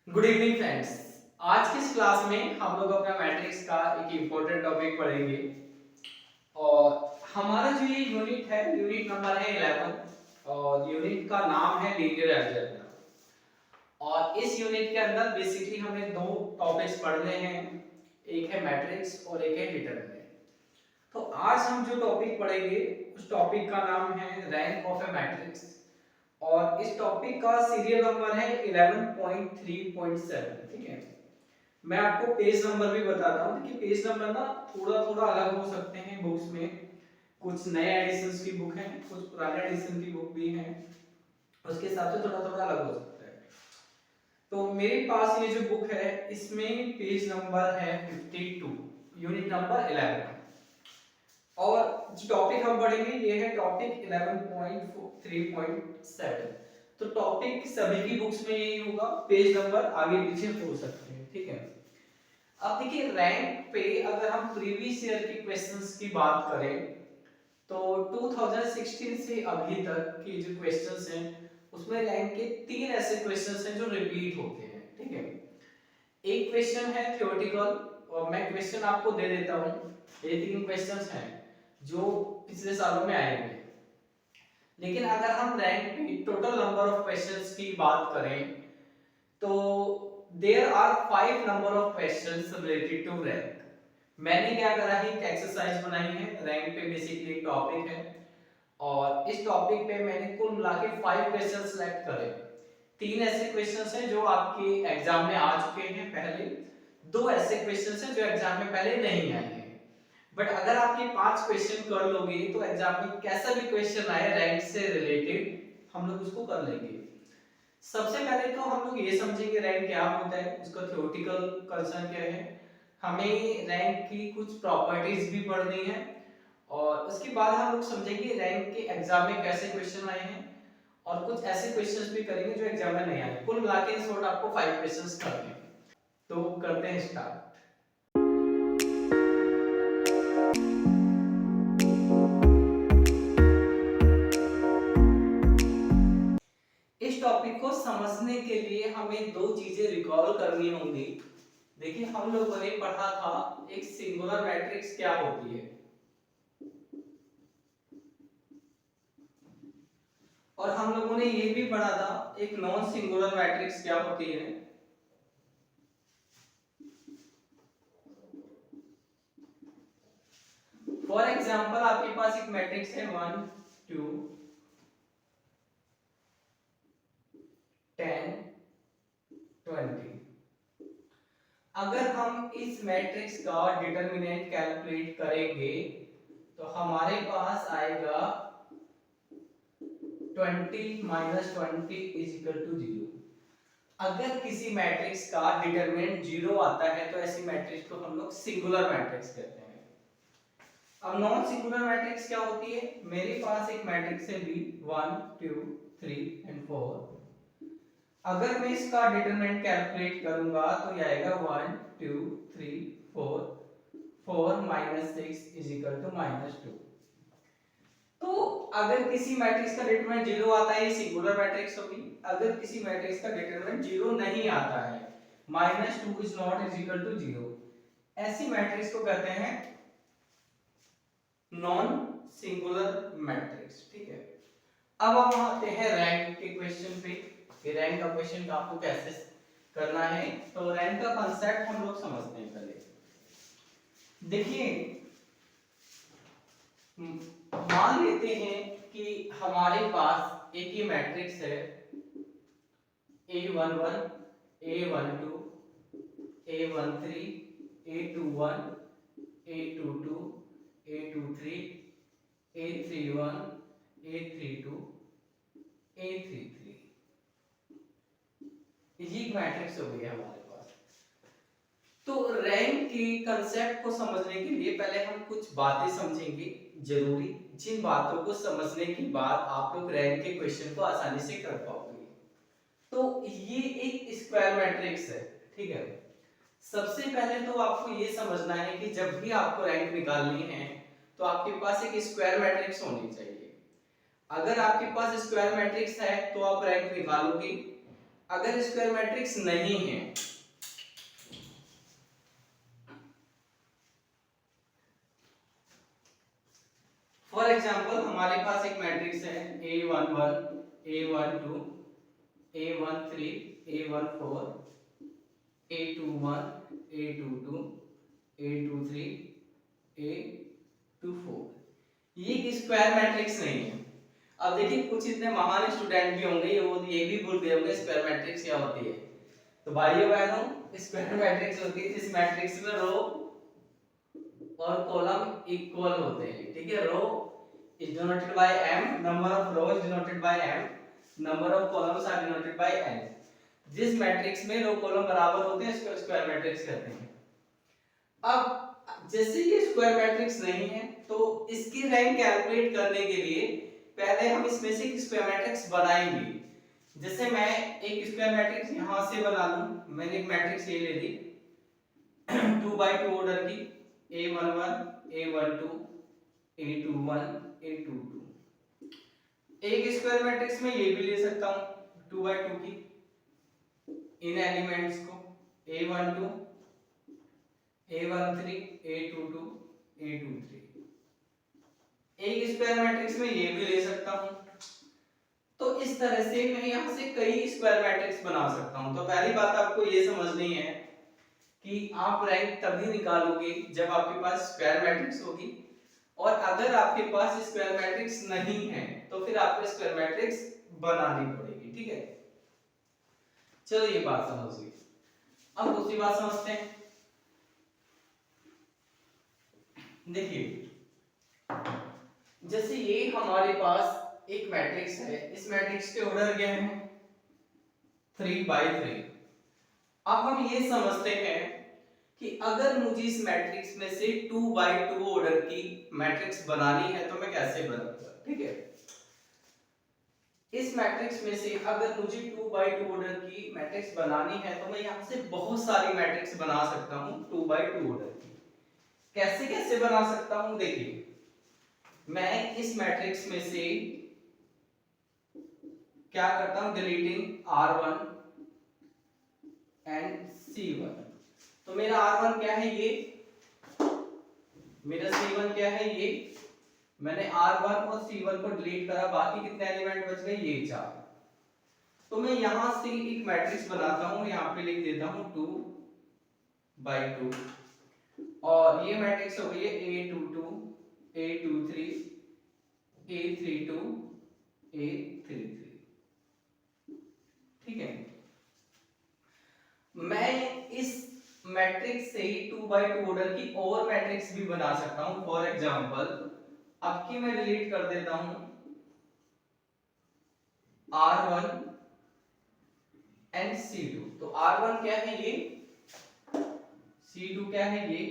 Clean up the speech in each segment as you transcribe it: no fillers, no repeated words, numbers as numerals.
Good evening friends. आज की इस क्लास में हम लोग अपना मैट्रिक्स का एक इम्पोर्टेंट टॉपिक पढ़ेंगे और हमारा जो ये यूनिट है, यूनिट नंबर है 11 और यूनिट का नाम है लीनियर अलजेब्रा। और इस यूनिट के अंदर बेसिकली हमें दो टॉपिक्स पढ़ने हैं, एक है मैट्रिक्स और एक है डिटरमिनेंट। तो आज हम जो टॉपिक पढ़ेंगे उस टॉपिक का नाम है रैंक ऑफ ए मैट्रिक्स और इस टॉपिक का सीरियल नंबर है 11.3.7। ठीक है, मैं आपको पेज नंबर भी बताता हूँ। देखिए पेज नंबर ना थोड़ा थोड़ा अलग हो सकते हैं बुक्स में, कुछ नए एडिशंस की बुक हैं, कुछ पुराने एडिशन की बुक भी हैं, उसके हिसाब से थोड़ा थोड़ा अलग हो सकता है। तो मेरे पास ये जो बुक है इसमें पेज नंबर है 52, यूनिट नंबर 11 और जो टॉपिक हम पढ़ेंगे ये है टॉपिक 11.3.7। तो टॉपिक सभी की बुक्स में यही होगा, पेज नंबर आगे पीछे हो सकते हैं। ठीक है, अब देखिए रैंक पे अगर हम प्रीवियस ईयर के क्वेश्चंस की बात करें तो 2016 से अभी तक के जो क्वेश्चंस हैं उसमें रैंक के तीन ऐसे क्वेश्चंस हैं जो रिपीट होते हैं। ठीक है, एक क्वेश्चन है थ्योरेटिकल और मैं क्वेश्चन आपको दे देता हूं। ये तीन क्वेश्चंस हैं जो पिछले सालों में आए हुए हैं। लेकिन अगर हम रैंक पे टोटल नंबर ऑफ क्वेश्चंस की बात करें तो there are 5 number of questions related to rank. मैंने क्या करा है, एक एक्सरसाइज बनाई है। रैंक पे बेसिकली एक टॉपिक है और इस टॉपिक पे मैंने कुल मिला के 5 क्वेश्चन सिलेक्ट करे। तीन ऐसे क्वेश्चंस हैं जो आपके एग्जाम में आ चुके हैं पहले, दो ऐसे क्वेश्चंस हैं जो एग्जाम में पहले नहीं आए हैं। बट अगर आप ये 5 क्वेश्चन कर लोगे तो एग्जाम में कैसा भी क्वेश्चन आए रैंक से रिलेटेड हम लोग उसको कर लेंगे। सबसे पहले तो हम लोग ये समझेंगे रैंक क्या होता है, उसका थ्योरेटिकल कंसर्न क्या है, हमें रैंक की कुछ प्रॉपर्टीज भी पढ़नी है और उसके बाद हम लोग समझेंगे रैंक के एग्जाम में कैसे क्वेश्चन आए हैं और कुछ ऐसे क्वेश्चंस भी करेंगे जो एग्जाम में नहीं आए। कुल मिला के इस वक्त आपको 5 क्वेश्चंस करने हैं। तो करते हैं स्टार्ट। इस टॉपिक को समझने के लिए हमें दो चीजें रिकॉल करनी होंगी। देखिए हम लोगों ने पढ़ा था एक सिंगुलर मैट्रिक्स क्या होती है और हम लोगों ने ये भी पढ़ा था एक नॉन सिंगुलर मैट्रिक्स क्या होती है। फॉर एग्जांपल आपके पास एक मैट्रिक्स है 1 2 10 20। अगर हम इस मैट्रिक्स का डिटरमिनेंट कैलकुलेट करेंगे तो हमारे पास आएगा 20 माइनस 20 इज इक्वल टू 0। अगर किसी मैट्रिक्स का डिटरमिनेंट 0 आता है तो ऐसी मैट्रिक्स को हम लोग सिंगुलर मैट्रिक्स कहते हैं। अब नॉन सिंगुलर मैट्रिक्स क्या होती है, मेरे पास एक मैट्रिक्स है बी 1 2 3 एंड 4। अगर मैं इसका डिटरमिनेंट कैलकुलेट करूंगा तो ये आएगा 1 2 3 4 4 माइनस 6 इज इक्वल टू -2। तो अगर किसी मैट्रिक्स का डिटरमिनेंट 0 आता है ये सिंगुलर मैट्रिक्स होगी। अगर किसी मैट्रिक्स का डिटरमिनेंट 0 नहीं आता है -2 is not is equal to 0, ऐसी मैट्रिक्स को कहते हैं नॉन सिंगुलर मैट्रिक्स। ठीक है, अब हम आते हैं रैंक के क्वेश्चन पे कि रैंक का क्वेश्चन आपको कैसे करना है। तो रैंक का कांसेप्ट हम लोग समझते हैं पहले। देखिए मान लेते हैं कि हमारे पास एक ही मैट्रिक्स है A11 A12 A13 A21 A22 A23 A31 A32 A33। ये मैट्रिक्स हो गया हमारे पास। तो रैंक के कंसेप्ट को समझने के लिए पहले हम कुछ बातें समझेंगे जरूरी, जिन बातों को समझने के बाद आप लोग रैंक के क्वेश्चन को आसानी से कर पाओगे। तो ये एक स्क्वायर मैट्रिक्स है। ठीक है, सबसे पहले तो आपको ये समझना है कि जब भी आपको रैंक निकालनी है तो आपके पास एक स्क्वायर मैट्रिक्स होनी चाहिए। अगर आपके पास स्क्वायर मैट्रिक्स है तो आप रैंक निकालोगे, अगर स्क्वायर मैट्रिक्स नहीं है, फॉर एग्जांपल हमारे पास एक मैट्रिक्स है A11 A12 A13 A14 A21 A22 A23 A24, ये एक स्क्वायर मैट्रिक्स नहीं है। अब देखिए कुछ इतने महान स्टूडेंट भी होंगे ये भी भूल गए होंगे स्क्वायर मैट्रिक्स क्या होती है। तो भाइयों बहनों, स्क्वायर मैट्रिक्स होती है जिस मैट्रिक्स में रो और कॉलम इक्वल होते हैं, ठीक है। रो is denoted by m, number of rows is denoted by m, number of columns are denoted by n। जिस मैट्रिक्स में रो कॉलम बराबर होते हैं इसको स्क्वायर मैट्रिक्स कहते हैं। अब जैसे ये स्क्वायर मैट्रिक्स नहीं है तो इसकी रैंक कैलकुलेट करने के लिए पहले हम इसमें से एक स्क्वायर मैट्रिक्स बनाएंगे। जैसे मैं एक स्क्वायर मैट्रिक्स यहां से बना लूं, मैंने एक मैट्रिक्स ये ले ली 2 by 2 ऑर्डर की A11 A12 A21 A22। एक स्क्वायर मैट्रिक्स में ये भी ले सकता हूं 2 by 2 की इन एलिमेंट्स को A12 A13 A22 A23। एक स्क्वायर मैट्रिक्स में ये भी ले सकता हूं। तो इस तरह से मैं यहां से कई स्क्वायर मैट्रिक्स बना सकता हूं। तो पहली बात आपको ये समझनी है कि आप रैंक तभी निकालोगे जब आपके पास स्क्वायर मैट्रिक्स होगी, और अगर आपके पास स्क्वायर मैट्रिक्स नहीं है तो फिर आपको स्क्वायर मैट्रिक्स बनानी पड़ेगी, ठीक है। चलो ये बात समझ गए। अब दूसरी बात समझते हैं। देखिए जैसे ये हमारे पास एक मैट्रिक्स है, इस मैट्रिक्स के ऑर्डर क्या है 3 by 3। अब हम ये समझते हैं कि अगर मुझे इस मैट्रिक्स में से 2 by 2 ऑर्डर की मैट्रिक्स बनानी है तो मैं कैसे बनाऊंगा, ठीक है। इस मैट्रिक्स में से अगर मुझे 2 by 2 ऑर्डर की मैट्रिक्स बनानी है तो मैं यहां से बहुत सारी मैट्रिक्स बना सकता हूं 2 by 2 ऑर्डर की। कैसे कैसे बना सकता हूं, देखिए मैं इस मैट्रिक्स में से क्या करता हूं, डिलीटिंग R1 एंड C1। तो मेरा R1 क्या है ये, मेरा C1 क्या है ये। मैंने R1 और C1 को डिलीट करा, बाकी कितने एलिमेंट बच गए ये 4। तो मैं यहां से एक मैट्रिक्स बनाता हूं, यहां पे लिख देता हूं 2 by 2, और ये मैट्रिक्स हो गई है A22 A23 A32 A33, ठीक है। मैं इस मैट्रिक्स से 2 by 2 ऑर्डर की और मैट्रिक्स भी बना सकता हूं। फॉर एग्जांपल अब की मैं डिलीट कर देता हूं R1 एंड C2। तो R1 क्या है ये, C2 क्या है ये,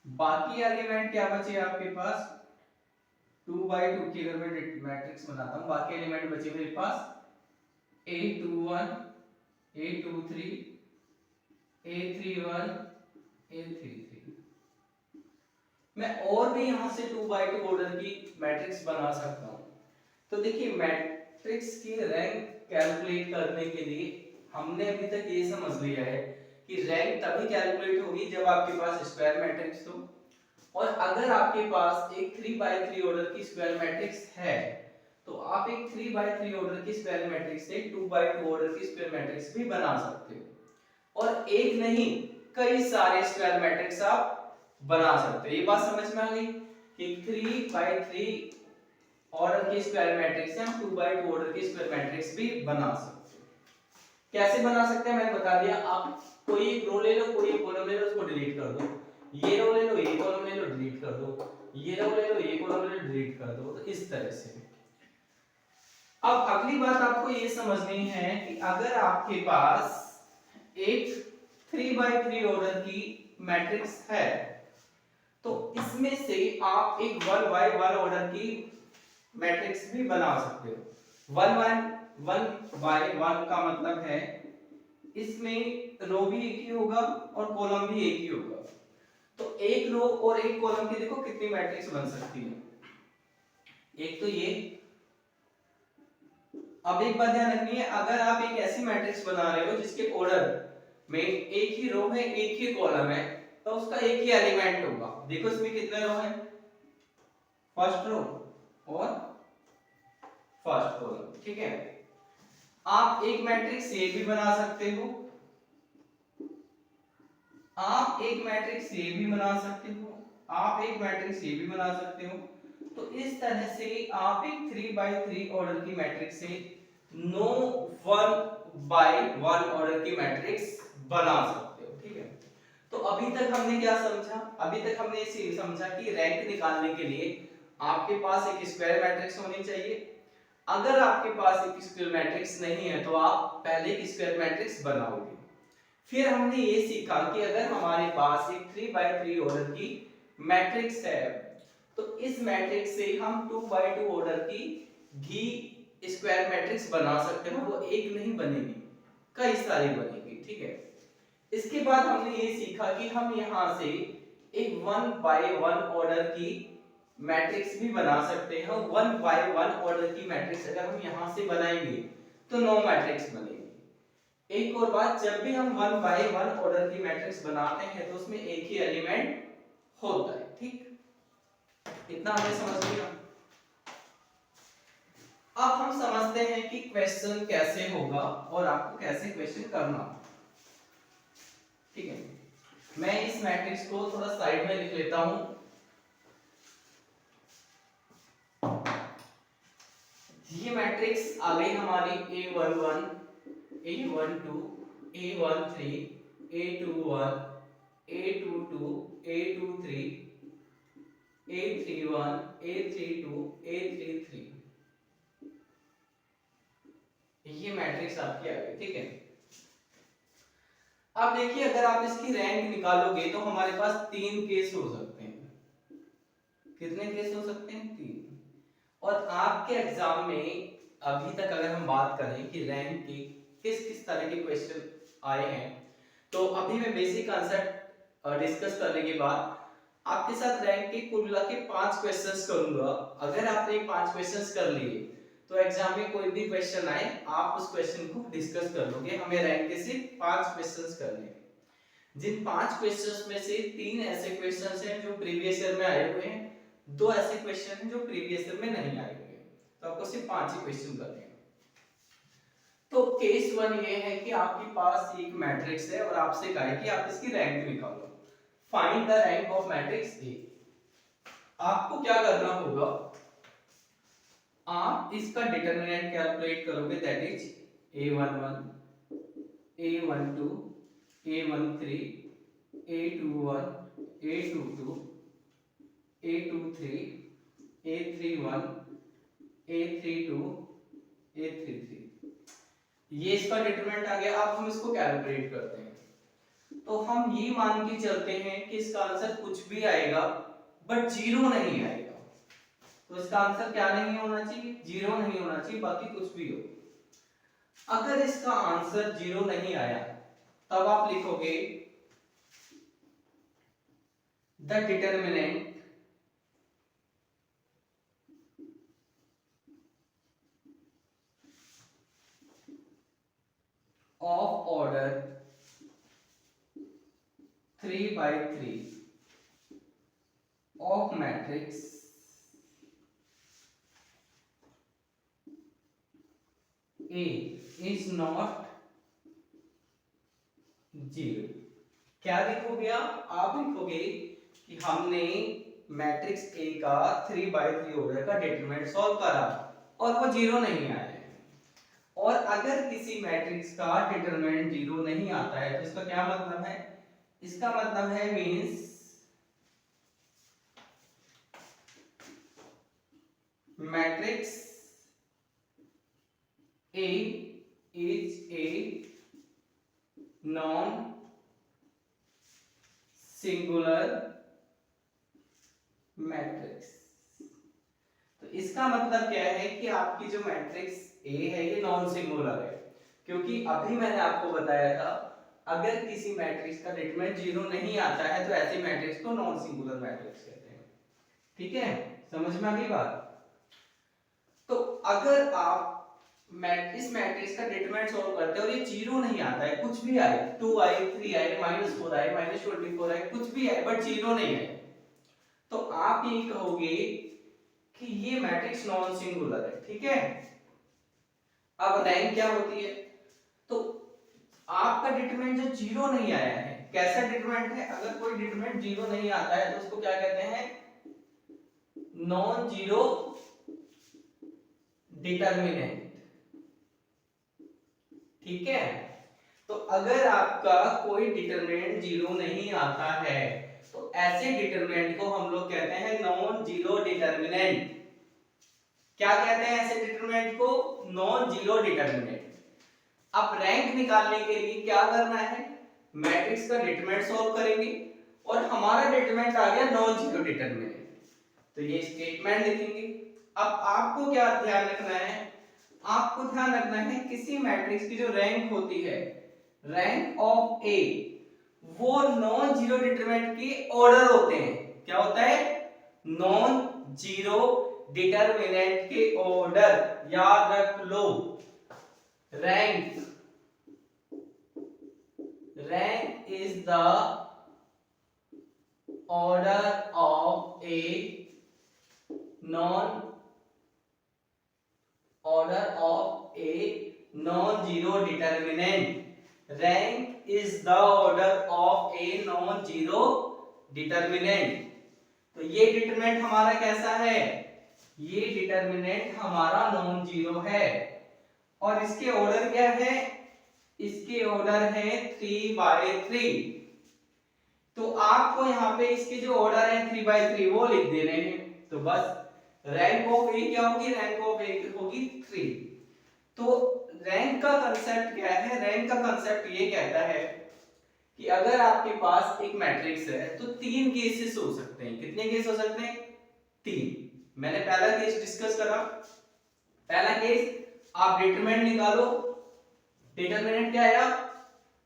बाकी एलिमेंट क्या बचे आपके पास 2 by 2 की अगर मैं मैट्रिक्स बनाता हूं, बाकी एलिमेंट बचे मेरे पास A21 A23 A31 A33। मैं और भी यहां से 2 by 2 ऑर्डर की मैट्रिक्स बना सकता हूं। तो देखिए मैट्रिक्स की रैंक कैलकुलेट करने के लिए हमने अभी तक ये समझ लिया है कि रैंक तभी कैलकुलेट होगी जब आपके पास स्क्वायर मैट्रिक्स हो, और अगर आपके पास एक 3 by 3 ऑर्डर की स्क्वायर मैट्रिक्स है तो आप एक 3 by 3 ऑर्डर की स्क्वायर मैट्रिक्स से 2 by 2 ऑर्डर की स्क्वायर मैट्रिक्स भी बना सकते हो, और एक नहीं कई सारे स्क्वायर मैट्रिक्स आप बना सकते हो। ये बात समझ में आ गई कि 3 by 3 ऑर्डर की स्क्वायर मैट्रिक्स से हम 2 by 2 ऑर्डर की स्क्वायर मैट्रिक्स भी बना सकते हैं। कैसे बना सकते हैं मैंने बता दिया। आप कोई एक रो ले लो, कोई एक कॉलम ले लो, उसको डिलीट कर दो, ये रो ले लो, ये कॉलम ले लो, डिलीट कर दो, ये रो ले लो, ये कॉलम ले लो, डिलीट कर दो। तो इस तरह से। अब अगली बात आपको ये समझनी है कि अगर आपके पास एक 3 by 3 ऑर्डर की मैट्रिक्स है तो इसमें से आप एक 1 by 1 ऑर्डर की मैट्रिक्स भी बना सकते हो। 1 by 1 का मतलब है इसमें रो भी एक ही होगा और कॉलम भी एक ही होगा। तो एक रो और एक कॉलम की देखो कितनी मैट्रिक्स बन सकती है। एक तो ये अब एक बात ध्यान रखनी है, अगर आप एक ऐसी मैट्रिक्स बना रहे हो जिसके ऑर्डर में एक ही रो है एक ही कॉलम है, तो उसका एक ही एलिमेंट होगा। देखो इसमें कितने रो है, फर्स्ट रो और फर्स्ट कॉलम, ठीक है। आप एक मैट्रिक्स ये भी बना सकते हो, आप एक मैट्रिक्स ये भी बना सकते हो, आप एक मैट्रिक्स ये भी बना सकते हो। तो इस तरह से आप एक 3x3 ऑर्डर की मैट्रिक्स से नो 1x1 ऑर्डर की मैट्रिक्स बना सकते हो, ठीक है। तो अभी तक हमने क्या समझा, अभी तक हमने इसे समझा कि रैंक निकालने के लिए आपके पास एक स्क्वायर मैट्रिक्स होनी चाहिए। अगर आपके पास एक स्क्वायर मैट्रिक्स नहीं है तो आप पहले एक स्क्वायर मैट्रिक्स बनाओगे। फिर हमने ये सीखा कि अगर हमारे पास एक 3x3 ऑर्डर की मैट्रिक्स है तो इस मैट्रिक्स से हम 2x2 ऑर्डर की घी स्क्वायर मैट्रिक्स बना सकते हैं। वो एक नहीं बनेगी, कई सारी बनेगी, ठीक है। इसके बाद हमने ये सीखा कि हम यहां से एक 1x1 ऑर्डर की मैट्रिक्स भी बना सकते हैं। 1x1 ऑर्डर की मैट्रिक्स अगर हम यहां से बनाएंगे तो 9 मैट्रिक्स बनेगी। एक और बात, जब भी हम 1x1 ऑर्डर की मैट्रिक्स बनाते हैं तो उसमें एक ही एलिमेंट होता है, ठीक। इतना हमने समझ लिया। अब हम समझते हैं कि क्वेश्चन कैसे होगा और आपको कैसे क्वेश्चन करना, ठीक है। मैं इस मैट्रिक्स को थोड़ा साइड में लिख लेता हूं। ये मैट्रिक्स आ गई हमारी A11, A12, A13, A21, A22, A23, A31, A32, A33। ये मैट्रिक्स आपकी आ गई, ठीक है। अब देखिए अगर आप इसकी रैंक निकालोगे तो हमारे पास 3 केस हो सकते हैं। कितने केस हो सकते हैं? 3। और आपके एग्जाम में अभी तक अगर हम बात करें कि रैंक की किस किस तरह के क्वेश्चन आए हैं, तो अभी मैं बेसिक कांसेप्ट डिस्कस करने के बाद आपके साथ रैंक के कुल मिला के 5 क्वेश्चंस करूंगा। अगर आपने 5 क्वेश्चंस कर लिए तो एग्जाम में कोई भी क्वेश्चन आए आप उस क्वेश्चन को डिस्कस कर लोगे। हमें रैंक के सिर्फ 5 क्वेश्चंस करने हैं। जिन 5 क्वेश्चंस में से 3 ऐसे क्वेश्चंस हैं जो प्रीवियस ईयर में आए हुए हैं, 2 ऐसे क्वेश्चन हैं जो प्रीवियस ईयर में नहीं आए हुए हैं। तो आपको सिर्फ 5 ही क्वेश्चन करने हैं। तो केस 1 ये है कि आपके पास एक मैट्रिक्स है और आपसे कहा है कि आप इसकी रैंक निकालो। Find the rank of matrix ए। आपको क्या करना होगा, आप इसका डिटरमिनेंट कैलकुलेट करोगे, that is A11, A12, A13, A21, A22, A23, A31, A32, A33। ये इसका डिटरमिनेंट आ गया। अब हम इसको कैलकुलेट करते हैं। तो हम ये मान के चलते हैं कि इसका आंसर कुछ भी आएगा बट जीरो नहीं आएगा। तो इसका आंसर क्या नहीं होना चाहिए? जीरो नहीं होना चाहिए, बाकी कुछ भी हो। अगर इसका आंसर जीरो नहीं आया तब आप लिखोगे the determinant of order 3x3 of matrix A is not 0। क्या लिखोगे आप लिखोगे कि हमने मैट्रिक्स A का 3x3 ऑर्डर का डिटरमिनेंट सॉल्व करा और वो जीरो नहीं आया है। और अगर किसी मैट्रिक्स का डिटरमिनेंट जीरो नहीं आता है तो इसका क्या मतलब है? इसका मतलब है means matrix A is a non singular matrix. तो इसका मतलब क्या है कि आपकी जो मैट्रिक्स A है ये नॉन सिंगुलर है, क्योंकि अभी मैंने आपको बताया था अगर किसी मैट्रिक्स का डिटरमिनेंट जीरो नहीं आता है तो ऐसी मैट्रिक्स को नॉन सिंगुलर मैट्रिक्स कहते हैं। ठीक है, समझ में आ गई बात? तो अगर आप इस मैट्रिक्स का डिटरमिनेंट सॉल्व करते हैं और ये जीरो नहीं आता है, कुछ भी आए, 2 आए, 3 आए, -4 आए, -24 आए, कुछ भी आए बट जीरो नहीं आए, तो आप ये कहोगे कि ये मैट्रिक्स नॉन सिंगुलर है। ठीक है, अब रैंक क्या होती है, तो आपका डिटरमिनेंट जो जीरो नहीं आया है, कैसा डिटरमिनेंट है, अगर कोई डिटरमिनेंट जीरो नहीं आता है तो उसको क्या कहते हैं, नॉन जीरो डिटरमिनेंट। ठीक है, तो अगर आपका कोई डिटरमिनेंट जीरो नहीं आता है तो ऐसे डिटरमिनेंट को हम लोग कहते हैं नॉन जीरो डिटरमिनेंट। क्या कहते हैं ऐसे डिटरमिनेंट को, नॉन जीरो डिटरमिनेंट। अब रैंक निकालने के लिए क्या करना है, मैट्रिक्स का डिटरमिनेंट सॉल्व करेंगे और हमारा डिटरमिनेंट आ गया नॉन जीरो डिटरमिनेंट, तो ये स्टेटमेंट लिखेंगे। अब आपको क्या ध्यान रखना है, आपको ध्यान रखना है किसी मैट्रिक्स की जो रैंक होती है, रैंक ऑफ ए, वो नॉन जीरो डिटरमिनेंट के ऑर्डर होते हैं। क्या होता है, नॉन जीरो डिटरमिनेंट के ऑर्डर, याद रख लो। Rank is the order of a non-zero determinant। rank is the order of a non-zero determinant। तो ये डिटरमिनेंट हमारा कैसा है, ये डिटरमिनेंट हमारा नॉन जीरो है और इसके ऑर्डर क्या है, इसके ऑर्डर है 3/3। तो आपको यहाँ पे इसके जो ऑर्डर है 3/3 वो लिख दे रहे हैं, तो बस रैंक ऑफ ए क्या होगी, रैंक ऑफ ए होगी 3। तो रैंक का कंसेप्ट क्या है, रैंक का कंसेप्ट ये कहता है कि अगर आपके पास एक मैट्रिक्स है तो तीन केसेस हो सकते हैं। कितने केस हो सकते हैं, तीन। मैंने पहला केस डिस्कस करा, पहला केस आप डिटरमिनेंट निकालो, डिटरमिनेंट क्या आया,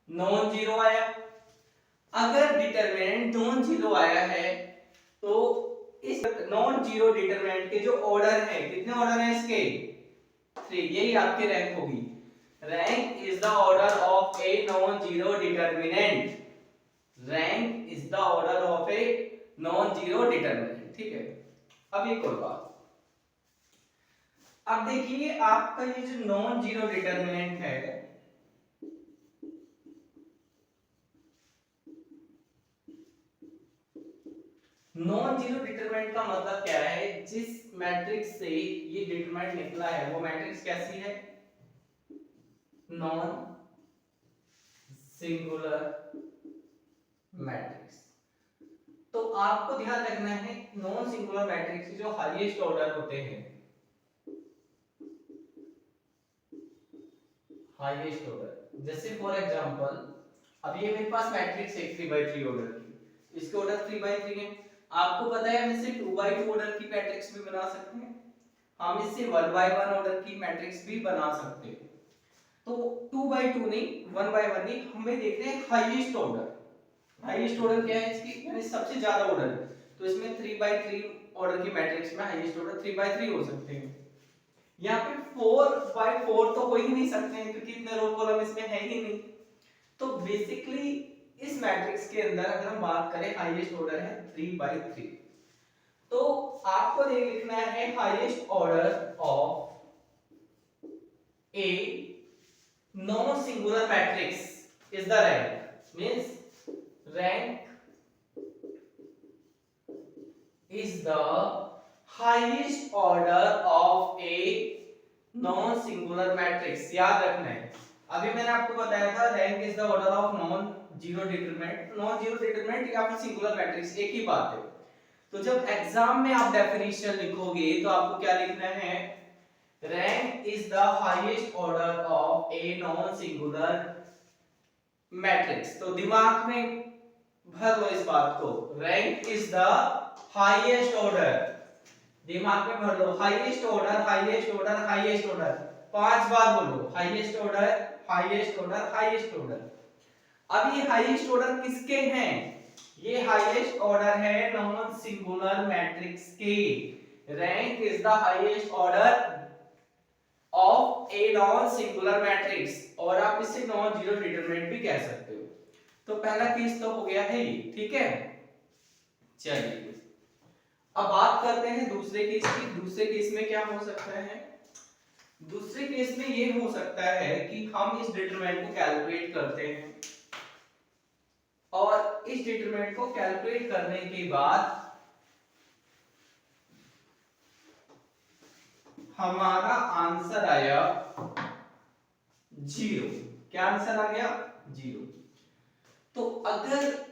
नॉन जीरो आया। अगर डिटरमिनेंट नॉन जीरो आया है तो इस नॉन जीरो डिटरमिनेंट के जो ऑर्डर है, कितने ऑर्डर हैं इसके, 3, यही आपकी रैंक होगी। Rank is the order of a non zero determinant. Rank is the order of a non zero determinant. ठीक है, अब एक और बात, अब देखिए आपका ये जो नॉन जीरो डिटरमिनेंट है, नॉन जीरो डिटरमिनेंट का मतलब क्या है, जिस मैट्रिक्स से ये डिटरमिनेंट निकला है वो मैट्रिक्स कैसी है, नॉन सिंगुलर मैट्रिक्स। तो आपको ध्यान रखना है नॉन सिंगुलर मैट्रिक्स के जो हाईएस्ट ऑर्डर होते हैं, हाईएस्ट ऑर्डर, जैसे फॉर एग्जांपल अब ये मेरे पास मैट्रिक्स है 3/3 ऑर्डर की, इसके ऑर्डर 3/3 है। आपको पता है हम इससे 2/2 ऑर्डर की मैट्रिक्स भी बना सकते हैं, हम इससे 1/1 ऑर्डर की मैट्रिक्स भी बना सकते हैं। तो 2/2 नहीं, 1/1 नहीं, हमें देखते हैं हाईएस्ट ऑर्डर। हाईएस्ट ऑर्डर क्या है इसकी, यानी सबसे ज्यादा ऑर्डर, तो इसमें 3/3 ऑर्डर की मैट्रिक्स में हाईएस्ट ऑर्डर 3/3 हो सकते हैं। यहाँ पे 4/4 तो हो ही नहीं सकते हैं क्योंकि इतने रो कॉलम इसमें है ही नहीं। तो बेसिकली इस मैट्रिक्स के अंदर अगर हम बात करें हाईएस्ट ऑर्डर है 3/3, तो आपको लिखना है highest order of a non singular matrix is the rank, means rank is the highest order of a non singular matrix. याद रखना है, अभी मैंने आपको बताया था rank is the order of non zero determinant, non zero determinant या फिर सिंगुलर मैट्रिक्स एक ही बात है। तो जब एग्जाम में आप डेफिनेशन लिखोगे तो आपको क्या लिखना है, rank is the highest order of a non singular matrix. तो दिमाग में भर लो इस बात को, rank is the highest order, दिमाग में भर लो, highest order, highest order, highest order, 5 बार बोलो, highest order, highest order, highest order. अब ये हाईएस्ट ऑर्डर किसके हैं, ये हाईएस्ट ऑर्डर है नॉन सिंगुलर मैट्रिक्स के। Rank is the highest order of a non singular matrix, और आप इसे नॉन जीरो डिटरमिनेंट भी कह सकते हो। तो पहला केस तो हो गया है ये, ठीक है। चलिए अब बात करते हैं दूसरे केस की। दूसरे केस में क्या हो सकता है? दूसरे केस में ये हो सकता है कि हम इस डिटरमिनेंट को कैलकुलेट करते हैं, और इस डिटरमिनेंट को कैलकुलेट करने के बाद हमारा आंसर आया 0। क्या आंसर आ गया? 0। तो अगर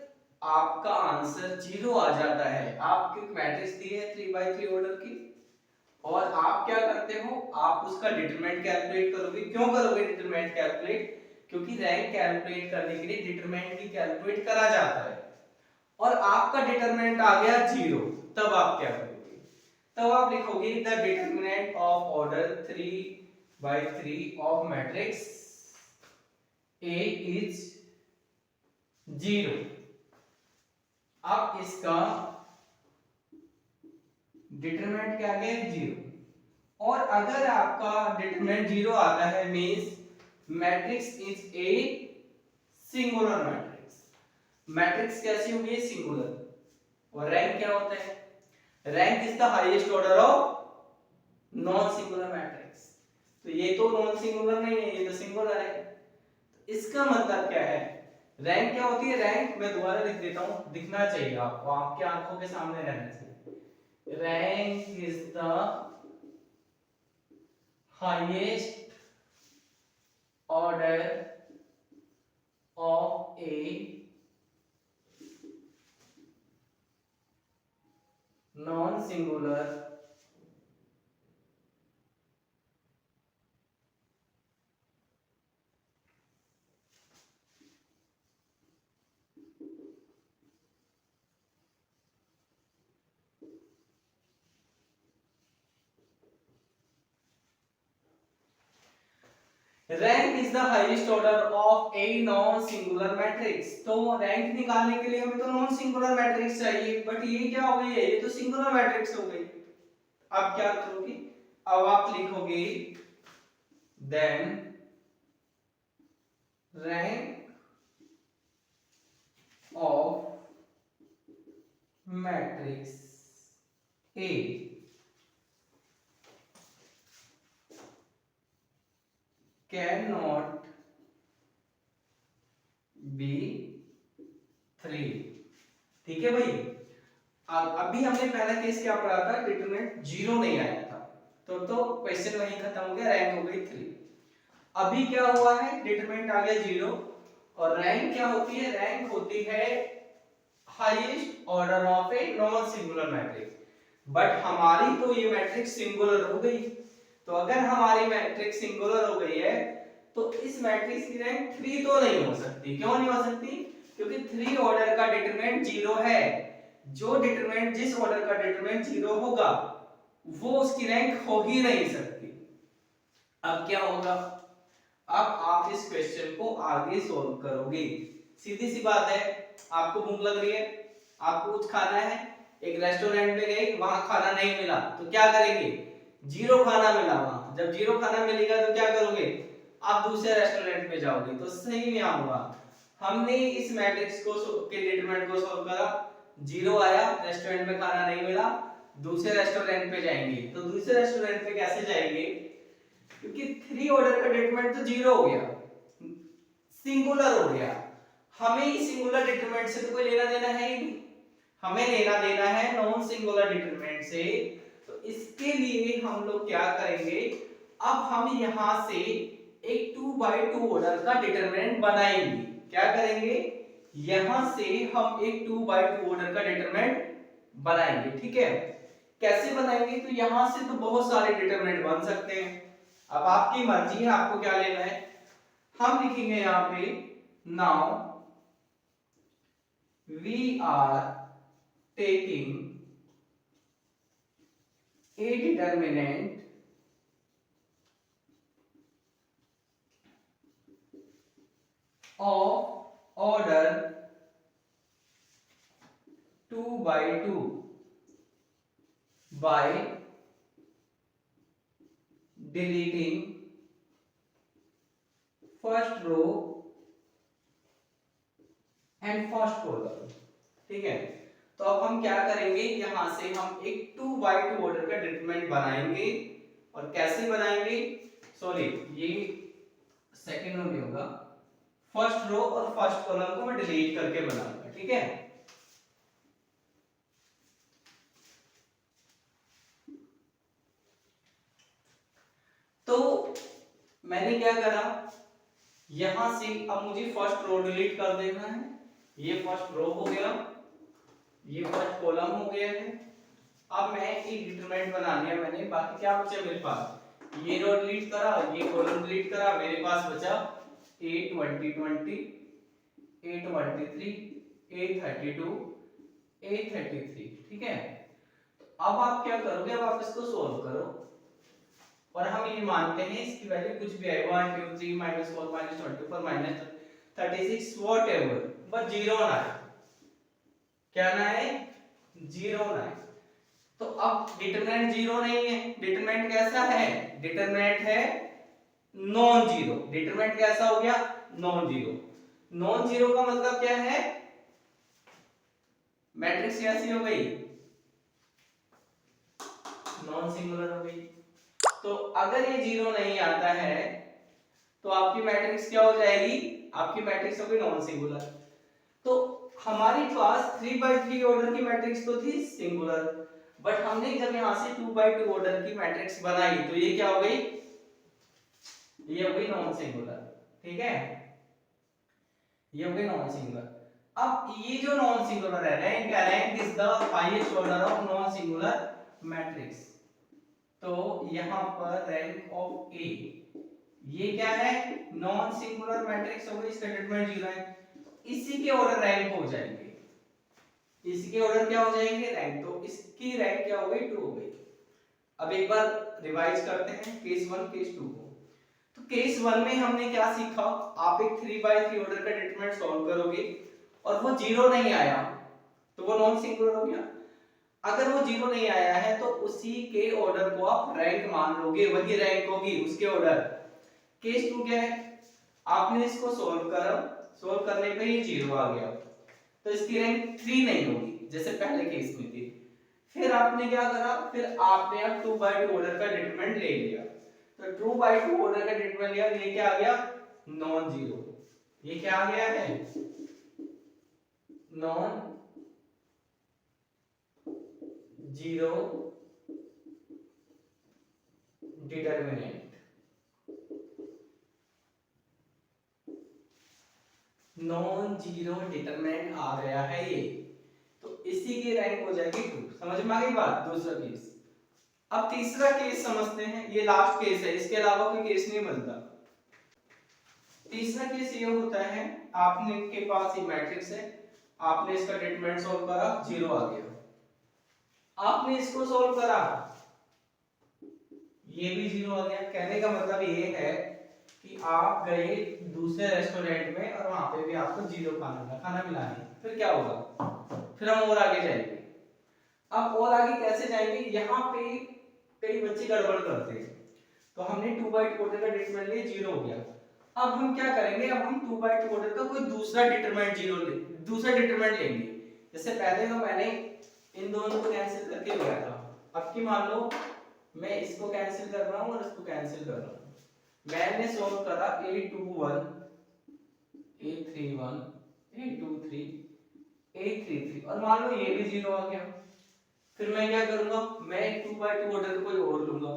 आपका आंसर 0 आ जाता है, आपकी मैट्रिक्स दी है 3x3 ऑर्डर की, और आप क्या करते हो, आप उसका डिटरमिनेंट कैलकुलेट करोगे। क्यों करोगे डिटरमिनेंट कैलकुलेट? क्योंकि रैंक कैलकुलेट करने के लिए डिटरमिनेंट भी कैलकुलेट करा जाता है, और आपका डिटरमिनेंट आ गया 0। तब आप क्या करोगे? तब आप लिखोगे the determinant of order 3x3 of matrix A is 0। अब इसका डिटरमिनेंट क्या है? 0। और अगर आपका डिटरमिनेंट 0 आता है means matrix is a singular matrix. Matrix कैसी होगी? सिंगुलर। और रैंक क्या होता है? Rank is the highest order of non singular matrix. तो ये तो नॉन सिंगुलर नहीं है, ये तो सिंगुलर है। तो इसका मतलब क्या है? रैंक क्या होती है? रैंक मैं दोबारा लिख देता हूं, दिखना चाहिए आपको, आपके आंखों के सामने रहना चाहिए। Rank is the highest order of a non singular rank is the highest order of a non singular matrix. तो रैंक निकालने के लिए हमें तो नॉन सिंगुलर मैट्रिक्स चाहिए, बट ये क्या हो गई है? ये तो सिंगुलर मैट्रिक्स हो गई। अब क्या करोगे? अब आप लिखोगे then rank of matrix A can not be 3। ठीक है भाई। अब अभी हमने पहला केस क्या पढ़ा था? डिटरमिनेंट 0 नहीं आया था, तो क्वेश्चन वहीं खत्म हो गया, रैंक हो गई 3। अभी क्या हुआ है? डिटरमिनेंट आ गया 0, और रैंक क्या होती है? रैंक होती है highest order of a non singular matrix. But हमारी तो ये मैट्रिक्स सिंगुलर हो गई। तो अगर हमारी मैट्रिक्स सिंगुलर हो गई है, तो इस मैट्रिक्स की रैंक 3 तो नहीं हो सकती। क्यों नहीं हो सकती? क्योंकि 3 ऑर्डर का डिटरमिनेंट 0 है। जो डिटरमिनेंट, जिस ऑर्डर का डिटरमिनेंट 0 होगा, वो उसकी रैंक हो ही नहीं सकती। अब क्या होगा? अब आप इस क्वेश्चन को आगे सॉल्व करोगे। सीधी सी बात है, आपको भूख लग रही है, आपको कुछ खाना है, एक रेस्टोरेंट में गए, वहां खाना नहीं मिला, तो क्या करेंगे? 0 खाना मिला वहां। जब 0 खाना मिलेगा तो क्या करोगे? आप दूसरे रेस्टोरेंट में जाओगे। तो सही में होगा, हमने इस मैट्रिक्स को के डिटरमिनेंट को सॉल्व करा, 0 आया, रेस्टोरेंट में खाना नहीं मिला, दूसरे रेस्टोरेंट पे जाएंगे। तो दूसरे रेस्टोरेंट पे कैसे जाएंगे? क्योंकि 3 ऑर्डर का डिटरमिनेंट तो 0 हो गया, सिंगुलर हो गया। हमें इस सिंगुलर डिटरमिनेंट से तो कोई लेना देना है ही नहीं, हमें लेना देना है नॉन सिंगुलर डिटरमिनेंट से। तो इसके लिए हम लोग क्या करेंगे? अब हम यहां से एक 2x2 ऑर्डर का डिटरमिनेंट बनाएंगे। क्या करेंगे? यहां से हम एक 2x2 ऑर्डर का डिटरमिनेंट बनाएंगे। ठीक है, कैसे बनाएंगे? तो यहां से तो बहुत सारे डिटरमिनेंट बन सकते हैं, अब आपकी मर्जी है आपको क्या लेना है। हम लिखेंगे यहां पे now we are taking a determinant of order 2x2 by deleting first row and first column. ठीक है, तो अब हम क्या करेंगे, यहां से हम एक 2 बाय 2 ऑर्डर का डिटरमिनेंट बनाएंगे। और कैसे बनाएंगे, सॉरी ये सेकंड रो में होगा, फर्स्ट रो और फर्स्ट कॉलम को मैं डिलीट करके बनाऊंगा। ठीक है, तो मैंने क्या करा, यहां से अब मुझे फर्स्ट रो डिलीट कर देना है। ये फर्स्ट रो हो गया, ये फर्स्ट कॉलम हो गया है। अब मैं एक डिटरमिनेंट बना लिया मैंने, बाकी क्या बचा मेरे पास, ये रो डिलीट करा, ये कॉलम डिलीट करा, मेरे पास बचा 8 20 20 8 23 8 32 8 33। ठीक है, अब आप क्या करोगे, अब आप इसको सोल्व करो और हम ये मानते हैं इसकी वैल्यू कुछ भी है 1 2 3 -4 -24 -36 व्हाटएवर, बस जीरो ना है। क्या ना है, जीरो ना है। तो अब डिटरमिनेंट जीरो नहीं है, डिटरमिनेंट कैसा है, डिटरमिनेंट है नॉन जीरो। डिटरमिनेंट कैसा हो गया, नॉन जीरो। नॉन जीरो का मतलब क्या है, मैट्रिक्स कैसी हो गई, नॉन सिंगुलर हो गई। तो अगर ये जीरो नहीं आता है तो आपकी मैट्रिक्स क्या हो जाएगी, आपकी मैट्रिक्स होगी नॉन सिंगुलर। तो हमारी पास 3 बाय 3 ऑर्डर की मैट्रिक्स तो थी सिंगुलर, बट हमने जब यहां से 2 बाय 2 ऑर्डर की मैट्रिक्स बनाई तो ये क्या हो गई, ये हो गई नॉन सिंगुलर। ठीक है, ये हो गई नॉन सिंगुलर। अब ये जो नॉन सिंगुलर है, rank is the highest order of non singular matrix. तो यहां पर रैंक ऑफ ए, ये क्या है, नॉन सिंगुलर मैट्रिक्स हो गई, इसका डिटरमिनेंट 0 है, इसी के ऑर्डर रैंक हो जाएंगे, इसी के ऑर्डर क्या हो जाएंगे, रैंक। तो इसकी रैंक क्या हो गई, 2 हो गई। अब एक बार रिवाइज करते हैं केस 1 केस 2 को। तो केस 1 में हमने क्या सीखा, आप एक 3 बाय 3 ऑर्डर का डिटरमिनेंट सॉल्व करोगे और वो जीरो नहीं आया तो वो नॉन सिंगुलर हो गया। अगर वो जीरो नहीं आया है तो उसी के ऑर्डर को आप रैंक मान लोगे, वही रैंक होगी उसके ऑर्डर। केस 2 क्या है, आपने इसको सॉल्व करा, सॉल्व करने पे ये जीरो आ गया तो इसकी रैंक 3 नहीं होगी जैसे पहले केस में थी। फिर आपने क्या करा, फिर आपने अब 2 बाय 2 ऑर्डर का डिटरमिनेंट ले लिया। तो 2 बाय 2 ऑर्डर का डिटरमिनेंट लिया, ये क्या आ गया, नॉन जीरो। ये क्या आ गया है, non zero determinant. Non zero determinant आ गया है ये, तो इसी की रैंक हो जाएगी 2। समझ में आ गई बात। दूसरा केस। अब तीसरा केस समझते हैं, ये लास्ट केस है, इसके अलावा कोई केस नहीं बनता। तीसरा केस ये होता है, आपने के पास ये मैट्रिक्स है, आपने इसका डिटरमिनेंट सॉल्व करा, जीरो आ गया। आपने इसको सॉल्व करा, ये भी जीरो आ गया। कहने का मतलब ये है कि आप गए दूसरे रेस्टोरेंट में और वहां पे भी आपको जीरो खाना मिला नहीं, फिर क्या होगा, फिर हम और आगे जाएंगे। अब और आगे कैसे जाएंगे, यहाँ पे कई बच्चे गड़बड़ करते हैं। तो हमने 2 बाय 2 ऑर्डर का डिटरमिनेंट लिया, जीरो हो गया। अब हम क्या करेंगे, अब हम 2 बाय 2 ऑर्डर का कोई दूसरा डिटरमिनेंट जीरो ले, दूसरा डिटरमिनेंट लेंगे। जैसे पहले तो मैंने इन दोनों को कैंसिल करके लिया था, अब की मान लो मैं इसको कैंसिल कर रहा हूं और इसको कैंसिल कर रहा हूं। मैंने सॉल्व करा a21 a31 a23 a33 और मान लो ये भी जीरो आ गया। फिर मैं क्या करूंगा, मैं 2 बाय 2 ऑर्डर कोई और लूंगा।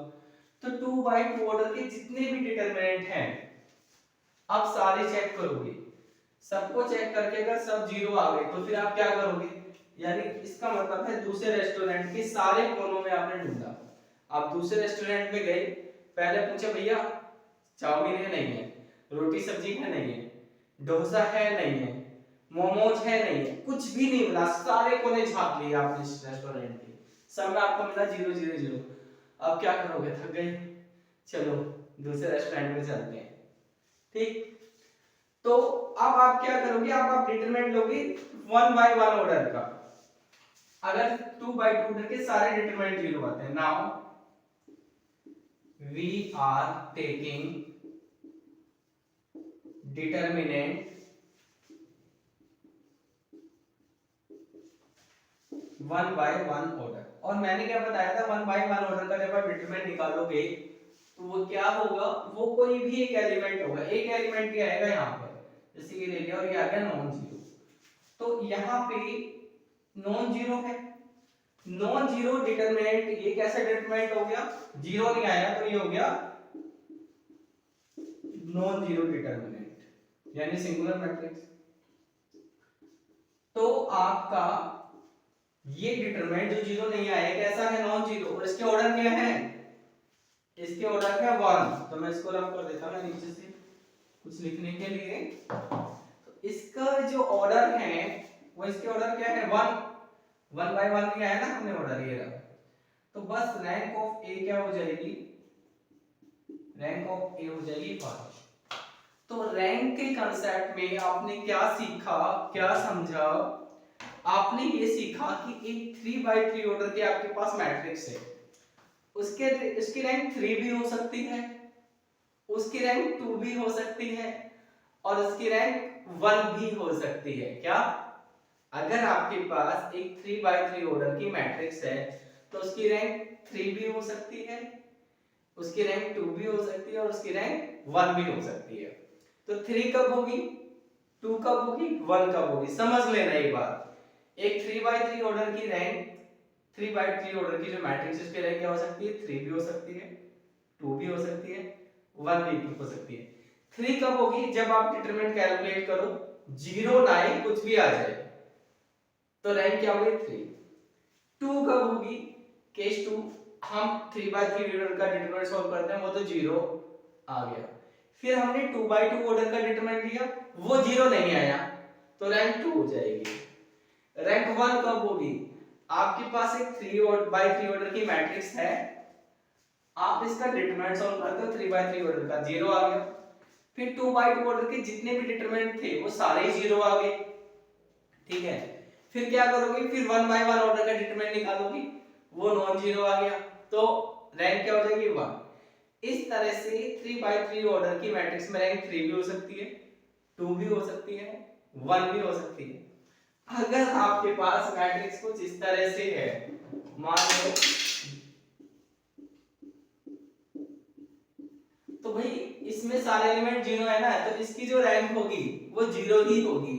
तो 2 बाय 2 ऑर्डर के जितने भी डिटरमिनेंट हैं आप सारे चेक करोगे, सबको चेक करके अगर सब जीरो आ गए तो फिर आप क्या करोगे, यानी इसका मतलब है दूसरे रेस्टोरेंट के सारे कोनों में आपने ढूंढा। आप दूसरे रेस्टोरेंट में गए, पहले पूछे भैया चाउमीन है नहीं है, रोटी सब्जी है नहीं है, डोसा है नहीं है, मोमोज है नहीं है, कुछ भी नहीं मिला, सारे कोने झांक लिए आपने इस रेस्टोरेंट के, सब में आपको मिला जीरो जीरो जीरो। अब क्या करोगे, थक गए, चलो दूसरे रेस्टोरेंट में चलते हैं। ठीक, तो अब आप क्या करोगे, आप डिटरमिनेंट लोगे 1 बाय 1 ऑर्डर का। अगर 2 बाय 2 ऑर्डर के सारे डिटरमिनेंट जीरो आते हैं, now we are taking determinant 1 by 1 order. और मैंने क्या बताया था, 1 by 1 ऑर्डर का जब आप डिटरमिनेंट निकालोगे तो वो क्या होगा, वो कोई भी एक एलिमेंट होगा, एक एलिमेंट ही आएगा यहाँ पर, जैसे कि ले लिया और ये आ गया नॉन जीरो। तो यहाँ पे नॉन जीरो है, नॉन जीरो डिटरमिनेंट, ये कैसा डिटरमिनेंट हो गया, जीरो नहीं आया तो ये हो गया नॉन जीरो डिटरमिनेंट यानी सिंगुलर मैट्रिक्स। तो आपका ये डिटरमिनेंट जो जीरो नहीं आया कैसा है, नॉन जीरो, और इसके ऑर्डर क्या है, इसके ऑर्डर क्या 1। तो मैं इसको रफ कर देता हूं नीचे से कुछ लिखने के लिए। तो इसका जो ऑर्डर है वो इसके ऑर्डर क्या है 1, 1 by 1 में आया ना हमने ऑर्डर ये रहा। तो बस रैंक ऑफ ए क्या हो जाएगी, रैंक ऑफ ए हो जाएगी 5। तो रैंक के कांसेप्ट में आपने क्या सीखा, क्या समझा, आपने ये सीखा कि एक 3 by 3 ऑर्डर के आपके पास मैट्रिक्स है, उसकी रैंक 3 भी हो सकती है, उसकी रैंक 2 भी हो सकती है, और उसकी रैंक 1 भी हो सकती है। क्या, अगर आपके पास एक 3 by 3 ऑर्डर की मैट्रिक्स है तो उसकी रैंक 3 भी हो सकती है, उसकी रैंक 2 भी हो सकती है, और उसकी रैंक 1 भी हो सकती है। तो 3 कब होगी, 2 कब होगी, 1 कब होगी, समझ लेना ये बात। एक 3 by 3 ऑर्डर की रैंक, 3 by 3 ऑर्डर की जो मैट्रिक्स है उसकी रैंक क्या हो सकती है, 3 भी हो सकती है, 2 भी हो सकती है, 1 भी हो सकती है। 3 कब होगी, जब आप डिटरमिनेंट कैलकुलेट करो 0 9 कुछ भी आ जाए तो रैंक क्या होगी 3। 2 कब होगी, केस 2, हम 3 by 3 ऑर्डर का डिटरमिनेंट सॉल्व करते हैं, वो तो 0 आ गया। फिर हमने 2 by 2 ऑर्डर का डिटरमिनेंट लिया, वो 0 नहीं आया तो रैंक 2 हो जाएगी। रैंक 1 कब होगी, आपके पास एक 3 by 3 ऑर्डर की मैट्रिक्स है, आप इसका डिटरमिनेंट सॉल्व करते हो 3 by 3 ऑर्डर का, 0 आ गया। फिर 2 by 2 ऑर्डर के जितने भी डिटरमिनेंट थे वो सारे 0 आ गए, ठीक है। फिर क्या करोगे, फिर 1 by 1 ऑर्डर का डिटरमिनेंट निकालोगे, वो नॉन जीरो आ गया, तो रैंक क्या हो जाएगी 1। इस तरह से 3 by 3 ऑर्डर की मैट्रिक्स में रैंक 3 भी हो सकती है, 2 भी हो सकती है, 1 भी हो सकती है। अगर आपके पास मैट्रिक्स कुछ इस तरह से है, मान लो, तो भाई इसमें सारे एलिमेंट 0 है ना, तो इसकी जो रैंक होगी वो 0 ही होगी,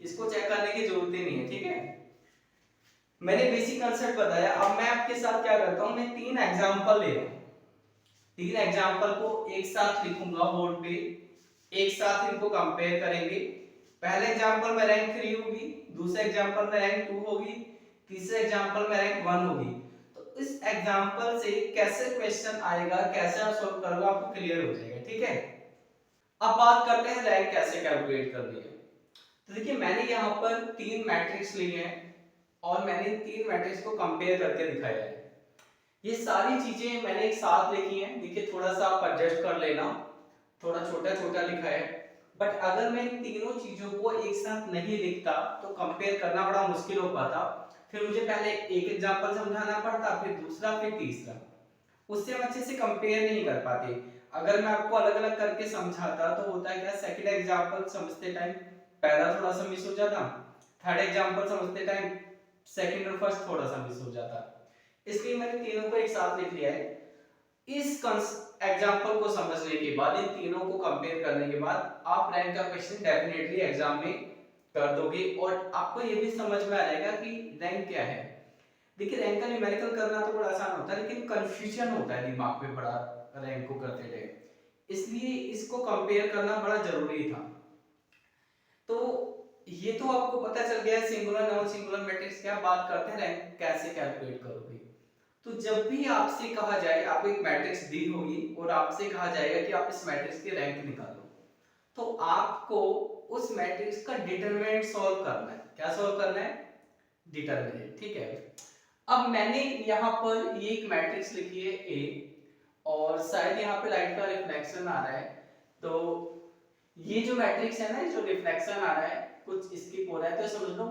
इसको चेक करने की जरूरत ही नहीं है, ठीक है। मैंने बेसिक कांसेप्ट बताया। अब मैं आपके साथ क्या करता हूं, मैं 3 एग्जांपल ले रहा हूं, 3 एग्जांपल को एक साथ लिखूंगा बोर्ड पे, एक साथ इनको कंपेयर करेंगे। पहले एग्जांपल में रैंक 3 होगी, दूसरे एग्जांपल में रैंक 2 होगी, तीसरे एग्जांपल में रैंक 1 होगी। तो इस एग्जांपल से कैसे क्वेश्चन आएगा, कैसे आप सॉल्व करोगे, आपको क्लियर हो जाएगा, ठीक है। अब बात करते हैं रैंक कैसे कैलकुलेट करनी है। तो देखिए मैंने यहाँ पर 3 मैट्रिक्स ली हैं और मैंने 3 मैट्रिक्स को कंपेयर करके दिखाया है। ये सारी चीजें मैंने एक साथ लिखी हैं, देखिए थोड़ा सा आप एडजस्ट कर लेना, थोड़ा छोटा छोटा लिखा है। बट अगर मैं इन तीनों चीजों को एक साथ नहीं लिखता तो कंपेयर करना बड़ा मुश्किल हो पाता, फिर मुझे पहले एक एग्जांपल समझाना पड़ता, फिर दूसरा, फिर तीसरा, उससे हम अच्छे से कंपेयर नहीं कर पाते। अगर मैं आपको अलग अलग करके समझाता तो होता है क्या, सेकंड एग्जांपल समझते टाइम पहला थोड़ा सा मिस हो जाता, थर्ड एग्जांपल समझते टाइम सेकंड और फर्स्ट थोड़ा सा मिस हो जाता। इसलिए मैंने तीनों को एक साथ लिख लिया है। इस एग्जांपल को समझने के बाद, इन तीनों को कंपेयर करने के बाद आप रैंक का क्वेश्चन डेफिनेटली एग्जाम में कर दोगे और आपको ये भी समझ में आ जाएगा कि रैंक क्या है। देखिए रैंक का न्यूमेरिकल करना तो बड़ा आसान होता है, लेकिन कंफ्यूजन होता है दिमाग में बड़ा रैंक को करते टाइम, इसलिए इसको कंपेयर करना बड़ा जरूरी था। तो ये तो आपको पता चल गया सिंगुलर नॉन सिंगुलर मैट्रिक्स क्या, बात करते हैं रैंक कैसे कैलकुलेट करोगे। तो जब भी आपसे कहा जाए, आपको एक मैट्रिक्स दी होगी और आपसे कहा जाएगा कि आप इस मैट्रिक्स की रैंक निकालो, तो आपको उस मैट्रिक्स का डिटरमिनेंट सॉल्व करना है। क्या सॉल्व करना है, डिटरमिनेंट, ठीक है। अब मैंने यहाँ पर ये एक मैट्रिक्स लिखी है A, और शायद यहाँ पे लाइट का रिफ्लेक्शन आ रहा है, तो ये जो मैट्रिक्स है ना, जो रिफ्लेक्शन आ रहा है कुछ स्किप हो रहा है, तो समझ लो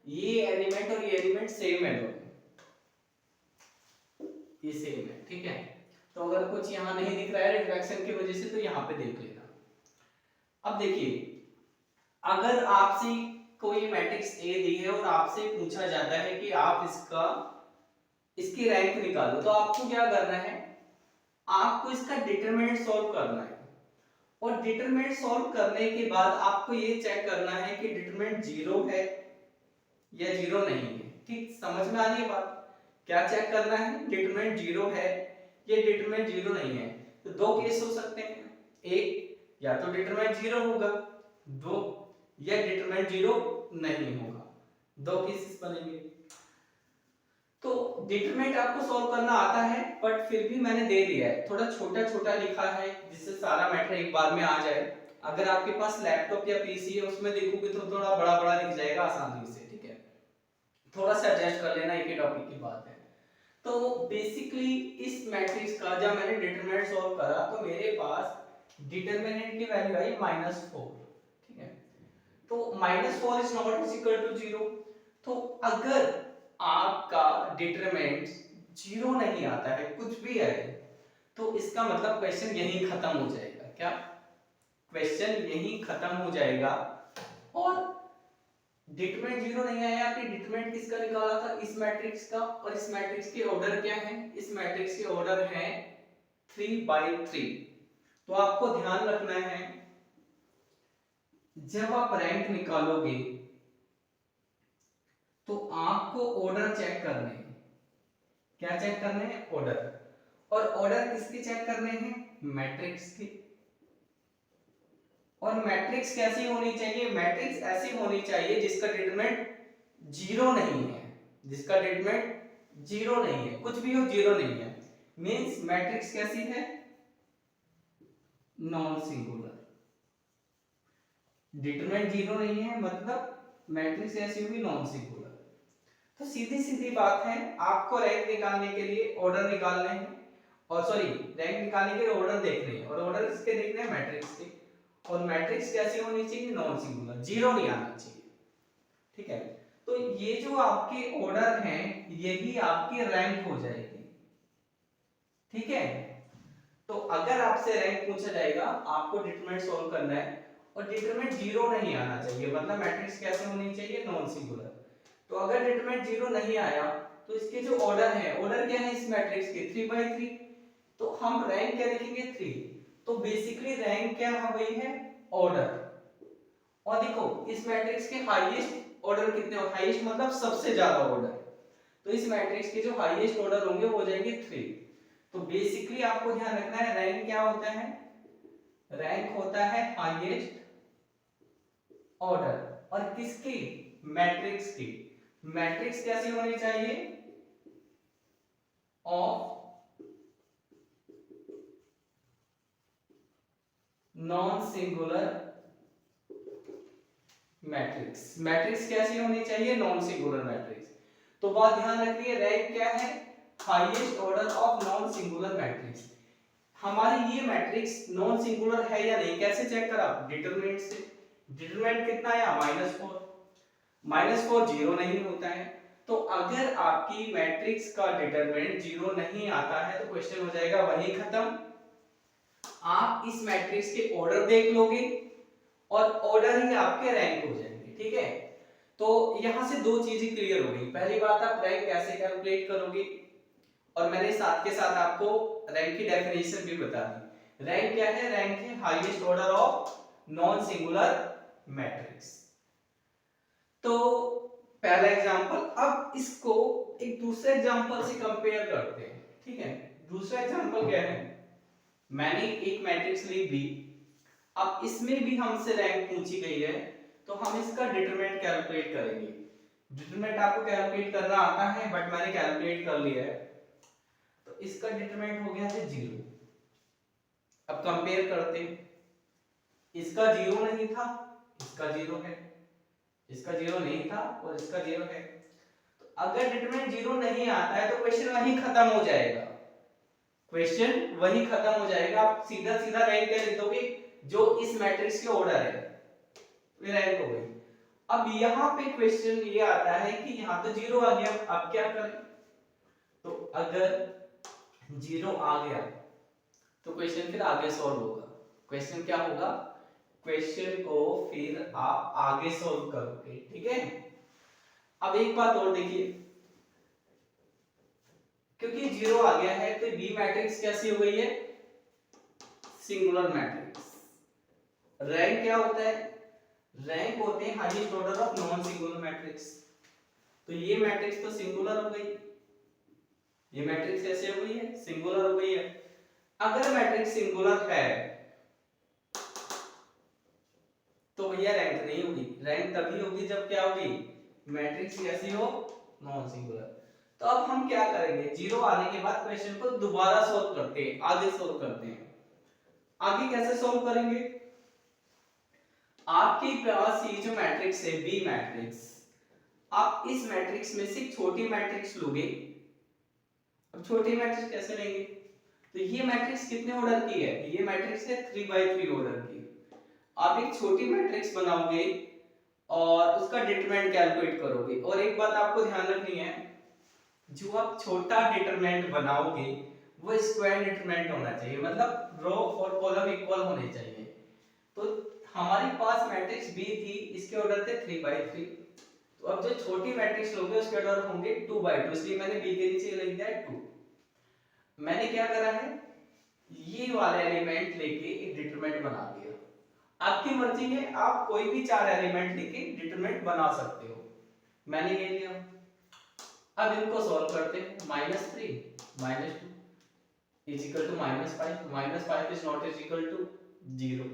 ये एलिमेंट और ये एलिमेंट सेम है, दोनों ये सेम है, ठीक है। तो अगर कुछ यहाँ नहीं दिख रहा है रिफ्रैक्शन की वजह से तो यहाँ पे देख लेना। अब देखिए, अगर आपसे कोई मैट्रिक्स ए दी है और आपसे पूछा जाता है कि आप इसकी रैंक निकालो, तो आपको क्या करना है, आपको इसका डिटरमिनेंट सॉल्व करना है। और डिटरमिनेंट सॉल्व करने के बाद आपको ये चेक करना है कि डिटरमिनेंट जीरो है या जीरो नहीं है। ठीक, समझ में आ रही है बात? क्या चेक करना है, डिटरमिनेंट जीरो है या डिटरमिनेंट जीरो नहीं है। तो दो केस हो सकते हैं, एक या तो डिटरमिनेंट जीरो होगा, दो या डिटरमिनेंट जीरो नहीं होगा, दो केसेस बनेंगे। तो डिटरमिनेंट आपको सॉल्व करना आता है, बट फिर भी मैंने दे दिया है, थोड़ा छोटा छोटा लिखा है जिससे सारा मैटर एक बार में आ जाए। अगर आपके पास लैपटॉप या पीसी है उसमें देखोगे तो थोड़ा बड़ा बड़ा दिख जाएगा आसानी से, ठीक है, थोड़ा सा एडजस्ट कर लेना, एक ही टॉपिक की बात है। तो बेसिकली इस मैट्रिक्स का जब मैंने डिटरमिनेंट सॉल्व करा तो मेरे पास डिटरमिनेंट की वैल्यू आई -4, ठीक है। तो -4 is not is equal to 0। तो अगर आपका डिटरमिनेंट 0 नहीं आता है, कुछ भी है, तो इसका मतलब क्वेश्चन यहीं खत्म हो जाएगा। क्या? क्वेश्चन यहीं खत्म हो जाएगा। और डिटरमिनेंट 0 नहीं आया, आपने डिटरमिनेंट किसका निकाला था, इस मैट्रिक्स का, और इस मैट्रिक्स के ऑर्डर क्या है, इस मैट्रिक्स के ऑर्डर है 3/3। तो आपको ध्यान रखना है जब आप रैंक निकालोगे तो आपको ऑर्डर चेक करने हैं। क्या चेक करने हैं? ऑर्डर। और ऑर्डर किसके चेक करने हैं? मैट्रिक्स के। और मैट्रिक्स कैसी होनी चाहिए? मैट्रिक्स ऐसी होनी चाहिए जिसका डिटरमिनेंट 0 नहीं है, जिसका डिटरमिनेंट 0 नहीं है, कुछ भी हो 0 नहीं है, मींस मैट्रिक्स कैसी है? Non singular. डिटरमिनेंट 0 नहीं है मतलब मैट्रिक्स ऐसी होगी नॉन सिंगुलर। तो सीधी सीधी बात है, आपको रैंक निकालने के लिए ऑर्डर निकालने हैं, और सॉरी रैंक निकालने के लिए ऑर्डर देखने हैं, और ऑर्डर किसके देखने हैं? मैट्रिक्स के। और मैट्रिक्स कैसी होनी चाहिए? नॉन सिंगुलर, 0 नहीं आना चाहिए, ठीक है। तो ये जो आपके ऑर्डर हैं यही आपकी रैंक हो जाएगी, ठीक है। तो अगर आपसे रैंक पूछा जाएगा, आपको डिटरमिनेंट सॉल्व करना है, और डिटरमिनेंट 0 नहीं आना चाहिए, मतलब मैट्रिक्स कैसे होनी चाहिए? Non singular. तो अगर डिटरमिनेंट 0 नहीं आया तो इसके जो ऑर्डर है, ऑर्डर क्या है इस मैट्रिक्स के? 3/3। तो हम रैंक क्या लिखेंगे? 3। तो बेसिकली रैंक क्या हो गई है? ऑर्डर। और देखो इस मैट्रिक्स के हाईएस्ट ऑर्डर कितने हो? हाईएस्ट मतलब सबसे ज्यादा ऑर्डर। तो इस मैट्रिक्स के जो हाईएस्ट ऑर्डर होंगे वो हो जाएंगे 3। तो बेसिकली आपको ध्यान रखना है रैंक क्या होता है? रैंक होता है हाईएस्ट ऑर्डर। और किसकी? मैट्रिक्स की। मैट्रिक्स कैसी होनी चाहिए? Of non singular matrix. Matrix कैसी होनी चाहिए? Non singular matrix. तो बात ध्यान रखिए, रैंक क्या है? Highest order of non singular matrix. हमारी ये मैट्रिक्स नॉन सिंगुलर है या नहीं, कैसे चेक करा? डिटरमिनेंट से। डिटरमिनेंट कितना आया? -4। -4 0 नहीं होता है। तो अगर आपकी मैट्रिक्स का डिटरमिनेंट 0 नहीं आता है तो क्वेश्चन हो जाएगा वही खत्म। आप इस मैट्रिक्स के ऑर्डर देख लोगे और ऑर्डर ही आपके रैंक हो जाएंगे, ठीक है। तो यहां से दो चीजें क्लियर हो गई। पहली बात, आप रैंक कैसे कैलकुलेट करोगे, और मैंने साथ के साथ आपको रैंक की डेफिनेशन भी बता दी। रैंक क्या है? रैंक है highest order of non singular matrix. तो पहला एग्जांपल, अब इसको एक दूसरे एग्जांपल से कंपेयर करते हैं, ठीक है। दूसरा एग्जांपल क्या है? मैंने एक मैट्रिक्स ली बी, अब इसमें भी हमसे रैंक पूछी गई है, तो हम इसका डिटरमिनेंट कैलकुलेट करेंगे। डिटरमिनेंट आपको कैलकुलेट करना आता है, बट मैंने कैलकुलेट कर लिया है। तो इसका डिटरमिनेंट हो गया है 0। अब कंपेयर करते हैं, इसका 0 नहीं था, इसका 0 है, इसका 0 नहीं था और इसका 0 है। तो अगर डिटरमिनेंट 0 नहीं आता है तो क्वेश्चन वहीं खत्म हो जाएगा, क्वेश्चन वहीं खत्म हो जाएगा। आप सीधा सीधा रैंक क्या लिख दोगे? जो इस मैट्रिक्स के ऑर्डर है, ये रैंक हो गई। अब यहाँ पे क्वेश्चन ये आता है कि यहाँ तो 0 आ गया, अब क्या करें? तो अगर 0 आ गया तो क्वेश्चन फिर आगे सॉल्व होगा। क्वेश्चन क्या होगा, क्वेश्चन को फिर आप आगे सॉल्व करोगे, ठीक है। अब एक बात और देखिए, क्योंकि जीरो आ गया है तो बी मैट्रिक्स कैसी हो गई है, सिंगुलर मैट्रिक्स। रैंक क्या होता है, रैंक होते हैं highest order of non singular matrix. तो ये मैट्रिक्स तो सिंगुलर हो गई, ये मैट्रिक्स ऐसे हो गई है, सिंगुलर हो गई है। अगर मैट्रिक्स सिंगुलर है तो भैया रैंक नहीं होगी, रैंक तभी होगी जब क्या होगी, मैट्रिक्स कैसी हो, नॉन सिंगुलर। तो अब हम क्या करेंगे, जीरो आने के बाद क्वेश्चन को दोबारा सॉल्व करते हैं, आगे सॉल्व करते हैं। आगे कैसे सॉल्व करेंगे, आपके पास ये जो मैट्रिक्स है बी मैट्रिक्स, आप इस मैट्रिक्स में से छोटी मैट्रिक्स लोगे। अब छोटी मैट्रिक्स कैसे लेंगे, तो ये मैट्रिक्स कितने ऑर्डर की है, ये मैट्रिक्स है 3x3 ऑर्डर की। आप एक छोटी मैट्रिक्स बनाओगे और उसका डिटरमिनेंट कैलकुलेट करोगे। और एक बात आपको ध्यान रखनी है, जो आप छोटा डिटरमिनेंट बनाओगे वो स्क्वायर डिटरमिनेंट होना चाहिए, मतलब रो और कॉलम इक्वल होने चाहिए। तो हमारे पास मैट्रिक्स बी थी, इसके ऑर्डर थे 3x3। तो अब जो छोटी मैट्रिक्स लोगे उसके ऑर्डर होंगे 2x2, इसलिए मैंने बी के नीचे लिख दिया है 2। मैंने क्या करा है, ये वाला एलिमेंट लेके एक डिटरमिनेंट बना दिया। आपकी मर्जी है, आप कोई भी चार एलिमेंट लेके डिटरमिनेंट बना सकते हो, मैंने ये लिया। अब इनको सॉल्व करते हैं, -3 -2 is equal to -5 -5 is not is equal to 0।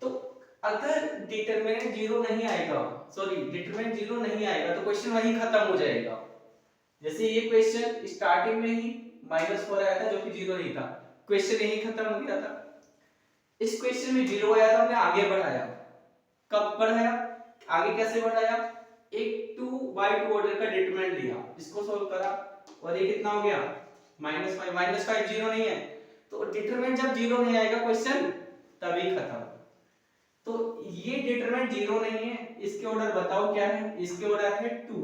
तो अगर डिटरमिनेंट 0 नहीं आएगा, सॉरी डिटरमिनेंट 0 नहीं आएगा तो क्वेश्चन वहीं खत्म हो जाएगा। जैसे ये क्वेश्चन स्टार्टिंग में ही -4 आया था जो कि 0 नहीं था, क्वेश्चन यहीं खत्म हो गया था। इस क्वेश्चन में 0 आया था, हमने आगे बढ़ाया। कब बढ़ाया, आगे कैसे बढ़ाया, एक 2x2 ऑर्डर का डिटरमिनेंट लिया, इसको सॉल्व करा और ये कितना हो गया -5 -5 0 नहीं है, तो डिटरमिनेंट जब 0 नहीं आएगा क्वेश्चन तभी खत्म। तो ये डिटरमिनेंट 0 नहीं है, इसके ऑर्डर बताओ क्या है, इसके ऑर्डर है 2।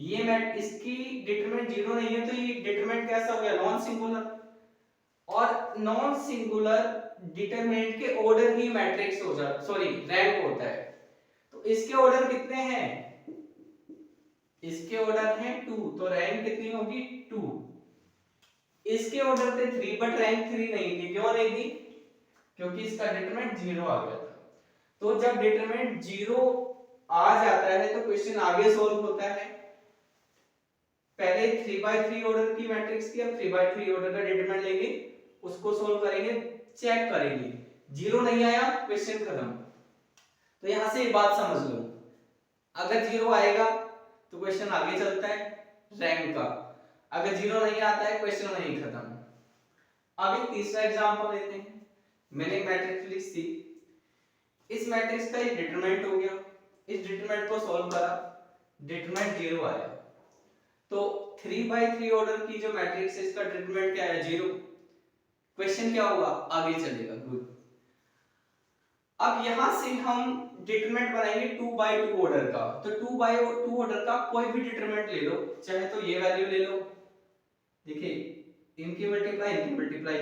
ये मैट इसकी डिटरमिनेंट 0 नहीं है तो ये डिटरमिनेंट कैसा हो गया, नॉन सिंगुलर। और नॉन सिंगुलर डिटरमिनेंट के ऑर्डर ही मैट्रिक्स हो जाता, सॉरी रैंक होता है। तो इसके ऑर्डर कितने हैं, इसके ऑर्डर हैं 2, तो रैंक कितनी होगी 2। इसके ऑर्डर थे 3 बट रैंक 3 नहीं थी, क्यों नहीं थी, क्योंकि इसका डिटरमिनेंट 0 आ गया था। तो जब डिटरमिनेंट 0 आ जाता है तो क्वेश्चन आगे सॉल्व होता है। पहले 3x3 ऑर्डर की मैट्रिक्स थी, अब 3x3 ऑर्डर का डिटरमिनेंट लेंगे, उसको सॉल्व करेंगे, चेक करेंगे, 0 नहीं आया क्वेश्चन खत्म। तो यहां से एक बात समझ लो, अगर 0 आएगा तो क्वेश्चन आगे चलता है रैंक का, अगर 0 नहीं आता है क्वेश्चन वहीं खत्म। अब एक तीसरा एग्जांपल लेते हैं। मैंने एक मैट्रिक्स थी, इस मैट्रिक्स का एक डिटरमिनेंट हो गया, इस डिटरमिनेंट को सॉल्व करा, डिटरमिनेंट 0 आया। तो 3x3 ऑर्डर की जो मैट्रिक्स है इसका डिटरमिनेंट क्या है, 0। क्वेश्चन क्या होगा, आगे चलेगा, गुड। अब यहां से हम डिटरमिनेंट बनाएंगे 2x2 ऑर्डर का। तो 2x2 ऑर्डर का कोई भी डिटरमिनेंट ले लो, चाहे तो ये वैल्यू ले लो, देखिए इनकी मल्टीप्लाई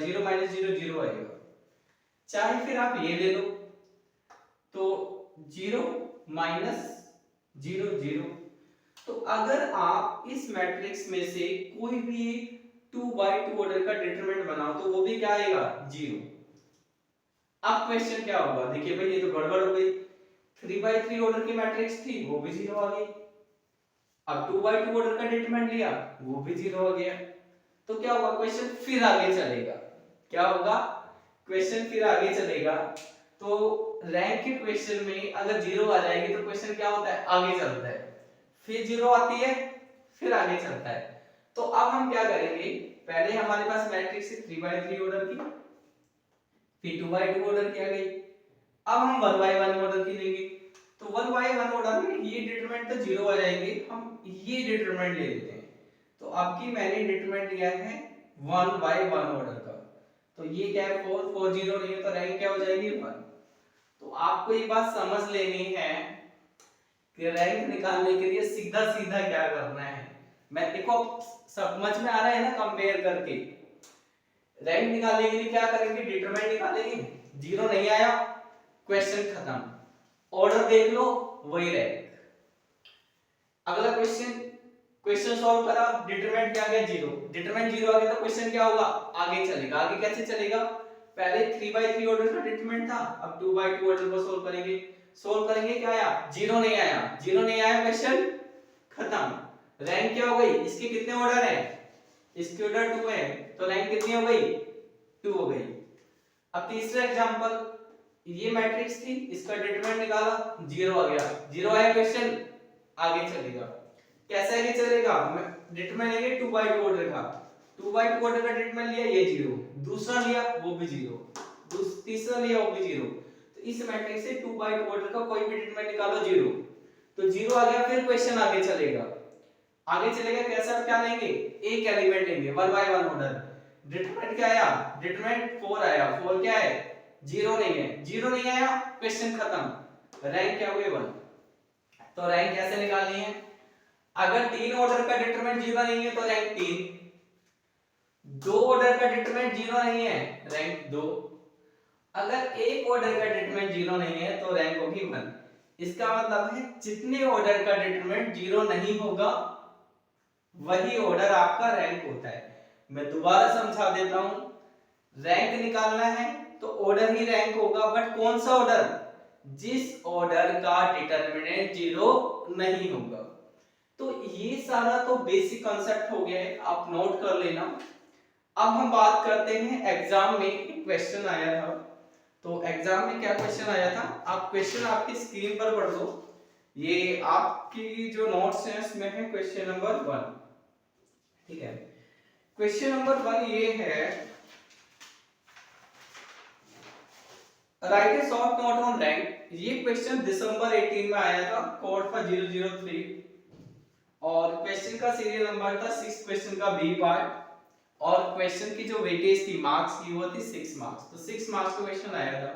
0 -0 0 आएगा, चाहे फिर आप ये ले लो, तो 0 -0 0। तो अगर आप इस मैट्रिक्स में से कोई भी 2x2 ऑर्डर का डिटरमिनेंट बनाओ तो वो भी क्या आएगा, 0। अब क्वेश्चन क्या होगा, देखिए भाई ये तो गड़बड़ हो गई, 3x3 ऑर्डर की मैट्रिक्स थी वो भी 0 आ गई, अब 2x2 ऑर्डर का डिटरमिनेंट लिया वो भी 0 आ गया। तो क्या होगा, क्वेश्चन फिर आगे चलेगा, क्या होगा, क्वेश्चन फिर आगे चलेगा। तो रैंक के क्वेश्चन में अगर 0 आ जाएगी तो क्वेश्चन क्या होता है, आगे चलता है, फिर 0 आती है फिर आगे चलता है। तो अब हम क्या करेंगे, पहले हमारे पास मैट्रिक्स है 3x3 ऑर्डर की, फिर 2x2 ऑर्डर की आ गई, अब हम 1x1 ऑर्डर की लेंगे। तो 1x1 ऑर्डर में ये डिटरमिनेंट तो 0 आ जाएंगे, हम ये डिटरमिनेंट ले लेते हैं। तो आपकी मैंने डिटरमिनेंट लिया है 1x1 ऑर्डर का, तो ये क्या है 4 4 0 नहीं है तो रैंक क्या हो जाएगी 1। तो आपको ये बात समझ लेनी है कि रैंक निकालने के लिए सीधा सीधा क्या करना है। मैं देखो समझ में आ रहा है ना, कंपेयर करके रैंक निकालने के लिए क्या करेंगे, डिटरमिनेंट निकालेंगे, जीरो नहीं आया क्वेश्चन खत्म, ऑर्डर देख लो वही रैंक। अगला क्वेश्चन, क्वेश्चन सॉल्व करा, डिटरमिनेंट क्या आ गया जीरो, डिटरमिनेंट जीरो आ गया तो क्वेश्चन क्या होगा, आगे चलेगा। आगे कैसे चलेगा, पहले 3/3 ऑर्डर का डिटरमिनेंट था, अब 2/2 ऑर्डर को सोल्व करेंगे। सोल्व करेंगे, क्या आया, जीरो नहीं आया, जीरो नहीं आया क्वेश्चन खत्म। रैंक क्या हो गई, इसके कितने ऑर्डर हैं, इसके ऑर्डर 2 है, तो रैंक कितनी हो गई, 2 हो गई। अब तीसरा एग्जांपल, ये मैट्रिक्स थी, इसका डिटरमिनेंट निकाला, जीरो आ गया, जीरो आया क्वेश्चन आगे चलेगा। कैसे आगे चलेगा, डिटरमिनेंट लेंगे 2/2 ऑर्डर का, 2/2 ऑर्डर का डिटरमिनेंट लिया, ये जीरो, दूसरा लिया वो भी जीरो, तीसरा लिया वो भी जीरो, तो इस मैट्रिक्स से 2/2 ऑर्डर का कोई भी डिटरमिनेंट निकालो जीरो, तो जीरो आ गया, फिर क्वेश्चन आगे चलेगा। आगे चलेगा कैसा, क्या लेंगे, एक एलिमेंट लेंगे 1/1 ऑर्डर, डिटरमिनेंट क्या आया, डिटरमिनेंट 4 आया, 4 क्या है, जीरो नहीं है, जीरो नहीं आया क्वेश्चन खत्म, रैंक क्या हो गई 1। तो रैंक कैसे निकालनी है, अगर 3 ऑर्डर का डिटरमिनेंट जीरो नहीं है तो रैंक 3, 2 ऑर्डर का डिटरमिनेंट जीरो नहीं है रैंक 2, अगर एक ऑर्डर का डिटरमिनेंट जीरो नहीं है तो रैंक होगी 1। इसका मतलब है जितने ऑर्डर का डिटरमिनेंट जीरो नहीं होगा वही ऑर्डर आपका रैंक होता है। मैं दोबारा समझा देता हूं, रैंक निकालना है तो ऑर्डर ही रैंक होगा, बट कौन सा ऑर्डर, जिस ऑर्डर का डिटरमिनेंट जीरो नहीं होगा। तो ये सारा तो बेसिक कांसेप्ट हो गया है, आप नोट कर लेना। अब हम बात करते हैं एग्जाम में एक क्वेश्चन आया था, तो एग्जाम में क्या क्वेश्चन आया था, आप क्वेश्चन आपकी स्क्रीन पर पढ़ लो, ये आपकी जो नोट्स हैं उसमें है क्वेश्चन नंबर 1, ठीक है। क्वेश्चन नंबर 1 ये है, right A short note on rank. ये क्वेश्चन दिसंबर 18 में आया था, कोड था 003, और क्वेश्चन का सीरियल नंबर था 6, क्वेश्चन का बी पार्ट, और क्वेश्चन की जो वेटेज थी मार्क्स की वो थी 6 मार्क्स, तो 6 मार्क्स का क्वेश्चन आया था।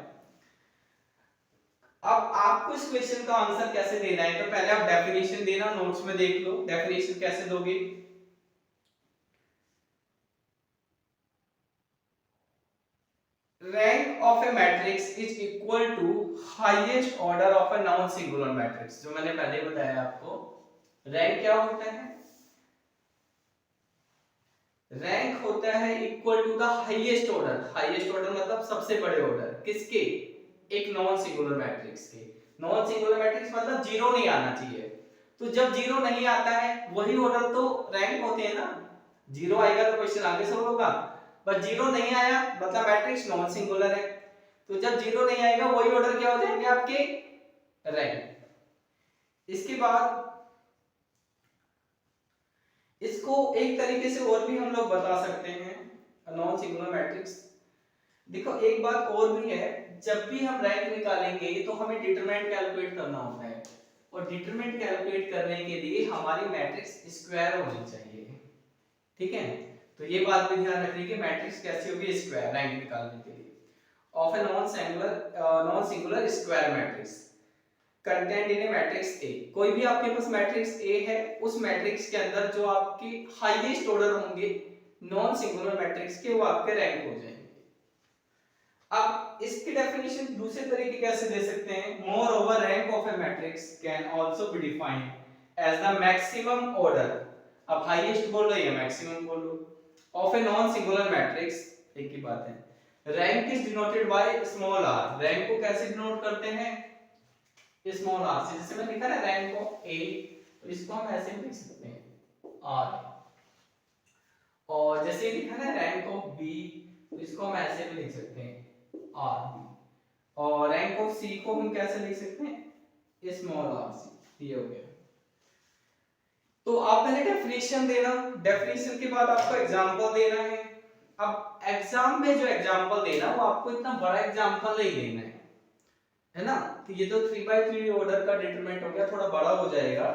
अब आपको इस क्वेश्चन का आंसर कैसे देना है, तो पहले आप डेफिनेशन देना, नोट्स में देख लो डेफिनेशन कैसे दोगे। Rank of a matrix is equal to highest order of a non singular matrix, जो मैंने पहले बताया आपको। रैंक क्या होता है, रैंक होता है equal to the highest order, highest order मतलब सबसे बड़े ऑर्डर, किसके, एक नॉन सिंगुलर मैट्रिक्स के। नॉन सिंगुलर मैट्रिक्स मतलब जीरो नहीं आना चाहिए, तो जब जीरो नहीं आता है वही ऑर्डर तो रैंक होते हैं ना, जीरो आएगा तो क्वेश्चन आगे सॉल्व होगा, पर जीरो नहीं आया मतलब मैट्रिक्स नॉन सिंगुलर है, तो जब जीरो नहीं आएगा वही ऑर्डर क्या हो जाएंगे आपके, रैंक। इसके बाद इसको एक तरीके से और भी हम लोग बता सकते हैं नॉन सिंगुलर मैट्रिक्स। देखो एक बात और भी है, जब भी हम रैंक निकालेंगे तो हमें डिटरमिनेंट कैलकुलेट करना होता है, और डिटरमिनेंट कैलकुलेट करने के लिए हमारी मैट्रिक्स स्क्वायर होनी चाहिए, ठीक है। तो ये बात भी ध्यान रखिए कि मैट्रिक्स कैसी होगी, स्क्वायर, रैंक निकालने के लिए। Of a non singular square matrix content in A matrix A, कोई भी आपके पास मैट्रिक्स ए है, उस मैट्रिक्स के अंदर जो आपके हाईएस्ट ऑर्डर होंगे नॉन सिंगुलर मैट्रिक्स के, वो आपके रैंक हो जाएंगे। अब इसकी डेफिनेशन दूसरे तरीके कैसे दे सकते हैं, moreover rank of a matrix can also be defined as the maximum order, अब हाईएस्ट बोलो या मैक्सिमम बोलो, of a non singular matrix, एक ही बात है। Rank is denoted by small r, rank को कैसे डिनोट करते हैं, स्मॉल आर से, जैसे मैंने लिखा ना रैंक ऑफ ए, तो इसको हम ऐसे भी लिख सकते हैं आर, और जैसे लिखा ना रैंक ऑफ बी, तो इसको हम ऐसे भी लिख सकते हैं आर बी, और रैंक ऑफ सी को हम कैसे लिख सकते हैं, स्मॉल आर सी, ये हो गया। तो आप पहले डेफिनेशन देना, डेफिनेशन के बाद आपको एग्जांपल देना है। अब एग्जाम में जो एग्जांपल देना वो आपको इतना बड़ा एग्जांपल नहीं देना है ना, तो ये तो 3/3 ऑर्डर का डिटरमिनेंट हो गया, थोड़ा बड़ा हो जाएगा,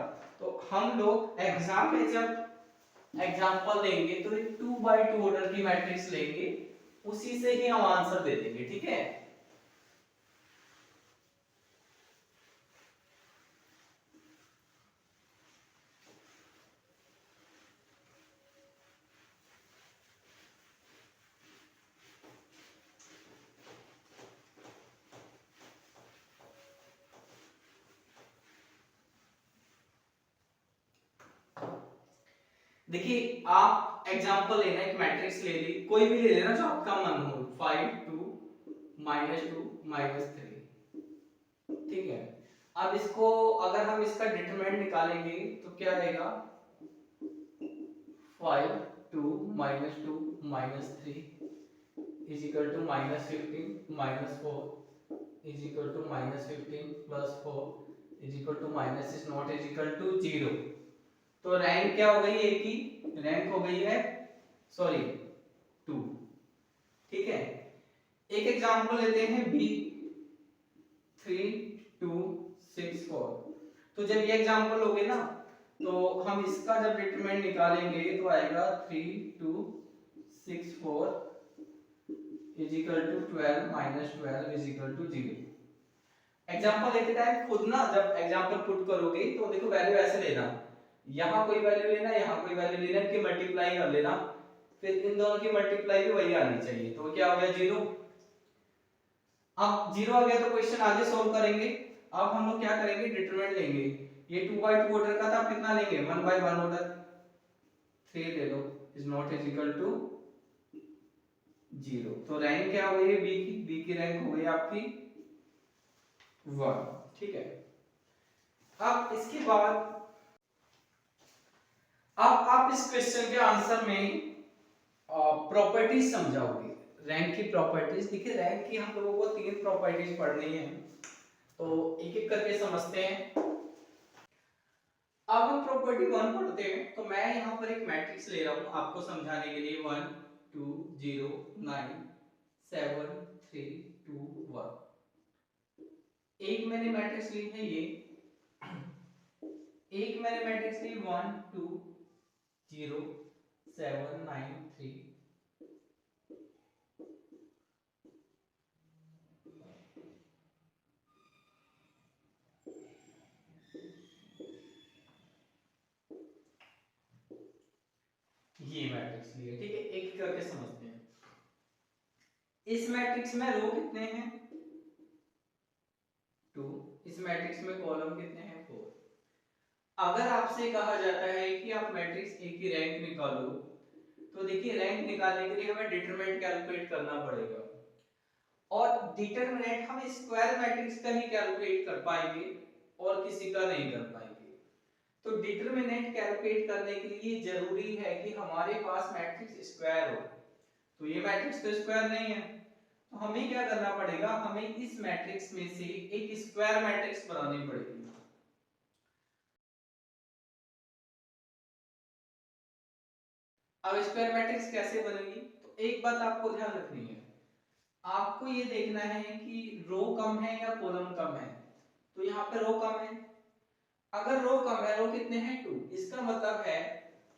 तो हम लोग एग्जाम में जब एग्जांपल देंगे तो 2/2 ऑर्डर की मैट्रिक्स लेंगे, उसी से ही हम आंसर दे देंगे, ठीक है। देखिए आप एग्जांपल लेना, एक मैट्रिक्स ले ली, कोई भी ले लेना जो आपका मन हो, 5 2 -2 -3, ठीक है। अब इसको अगर हम इसका डिटरमिनेंट निकालेंगे तो क्या आएगा, 5 2 -2 -3 is equal to -15 -4 is equal to -15 plus 4 is equal to minus is not is equal to 0। तो रैंक क्या हो गई, एक ही रैंक हो गई है, सॉरी 2, ठीक है। एक एग्जांपल लेते हैं बी 3 2 6 4। तो जब ये एग्जांपल हो गए ना, तो हम इसका जब डिटरमिनेंट निकालेंगे तो आएगा 3 2 6 4 is equal to 12 minus 12 is equal to 0। Example लेते टाइम खुद ना जब एग्जांपल पुट करोगे तो देखो वैल्यू ऐसे लेना, यहाँ कोई वैल्यू लेना, यहाँ कोई वैल्यू लेना, इनकी मल्टीप्लाई कर लेना, फिर इन दोनों की मल्टीप्लाई भी वही आनी चाहिए, तो क्या हो गया 0। अब 0 आ गया तो क्वेश्चन आगे सॉल्व करेंगे। अब हम लोग क्या करेंगे, डिटरमिनेंट लेंगे, ये 2/2 ऑर्डर का था, आप कितना लेंगे 1/1 ऑर्डर, 3 ले लो is not is equal to 0। तो रैंक क्या हो गई बी की, बी की रैंक हो गई आपकी 1, ठीक है। अब इसके बाद अब आप इस क्वेश्चन के आंसर में प्रॉपर्टीज समझाओगे, रैंक की प्रॉपर्टीज। देखिए रैंक की हम लोगों को 3 प्रॉपर्टीज पढ़नी है, तो एक एक करके समझते हैं। अब हम प्रॉपर्टी 1 पढ़ते हैं, तो मैं यहाँ पर एक मैट्रिक्स ले रहा हूँ आपको समझाने के लिए, 1 2 0 9 7 3 2 1। एक मैंने मैट्रिक्स ली है ये, एक मैंने मैट्रिक्स ली 1 2 0 7 9 3। ये मैट्रिक्स ली है, ठीक है, एक एक करके समझते हैं। इस मैट्रिक्स में रो कितने हैं 2, इस मैट्रिक्स में कॉलम कितने हैं 4। अगर आपसे कहा जाता है कि आप मैट्रिक्स ए की रैंक निकालो, तो देखिए रैंक निकालने के लिए हमें डिटरमिनेंट कैलकुलेट करना पड़ेगा, और डिटरमिनेंट हम स्क्वायर मैट्रिक्स का ही कैलकुलेट कर पाएंगे और किसी का नहीं कर पाएंगे। तो डिटरमिनेंट कैलकुलेट करने के लिए जरूरी है कि हमारे पास मैट्रिक्स स्क्वायर हो, तो ये मैट्रिक्स तो स्क्वायर नहीं है, तो हमें क्या करना पड़ेगा, हमें इस मैट्रिक्स में से एक स्क्वायर मैट्रिक्स बनानी पड़ेगी। अब स्क्वायर मैट्रिक्स कैसे बनेगी, तो एक बात आपको ध्यान रखनी है, आपको ये देखना है कि रो कम है या कॉलम कम है। तो यहाँ पे रो कम है, अगर रो कम है, रो कितने हैं 2, इसका मतलब है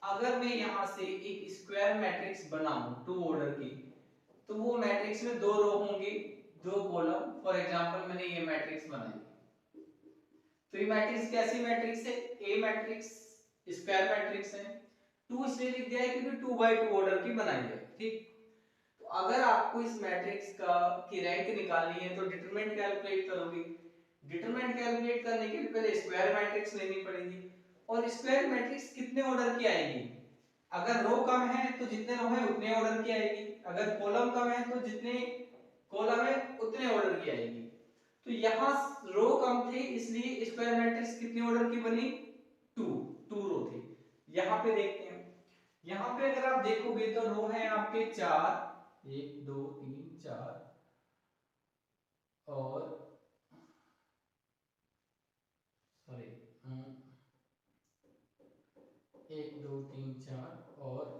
अगर मैं यहाँ से एक स्क्वायर मैट्रिक्स बनाऊं 2 ऑर्डर की, तो वो मैट्रिक्स में 2 रो होंगे 2 कॉलम। फॉर एग्जांपल मैंने ये मैट्रिक्स बनाई, तो ये मैट्रिक्स कैसी मैट्रिक्स है, ए मैट्रिक्स, स्क्वायर मैट्रिक्स है। 2 इसलिए लिख दिया है क्योंकि 2/2 ऑर्डर की बनाई है, ठीक। तो अगर आपको इस मैट्रिक्स का की रैंक निकालनी है तो डिटरमिनेंट कैलकुलेट करोगे, डिटरमिनेंट कैलकुलेट करने के लिए पहले स्क्वायर मैट्रिक्स लेनी पड़ेगी, और स्क्वायर मैट्रिक्स कितने ऑर्डर की आएगी, अगर रो कम है तो जितने रो है उतने ऑर्डर की आएगी, अगर कॉलम कम है तो जितने कॉलम है उतने ऑर्डर की आएगी। तो यहाँ रो कम थे इसलिए स्क्वायर मैट्रिक्स कितने ऑर्डर की बनी 2, 2 रो थी। यहाँ पे देखते हैं, यहाँ पे अगर आप देखोगे तो रो है आपके 4, 1 2 3 4, और सॉरी 1 2 3 4 और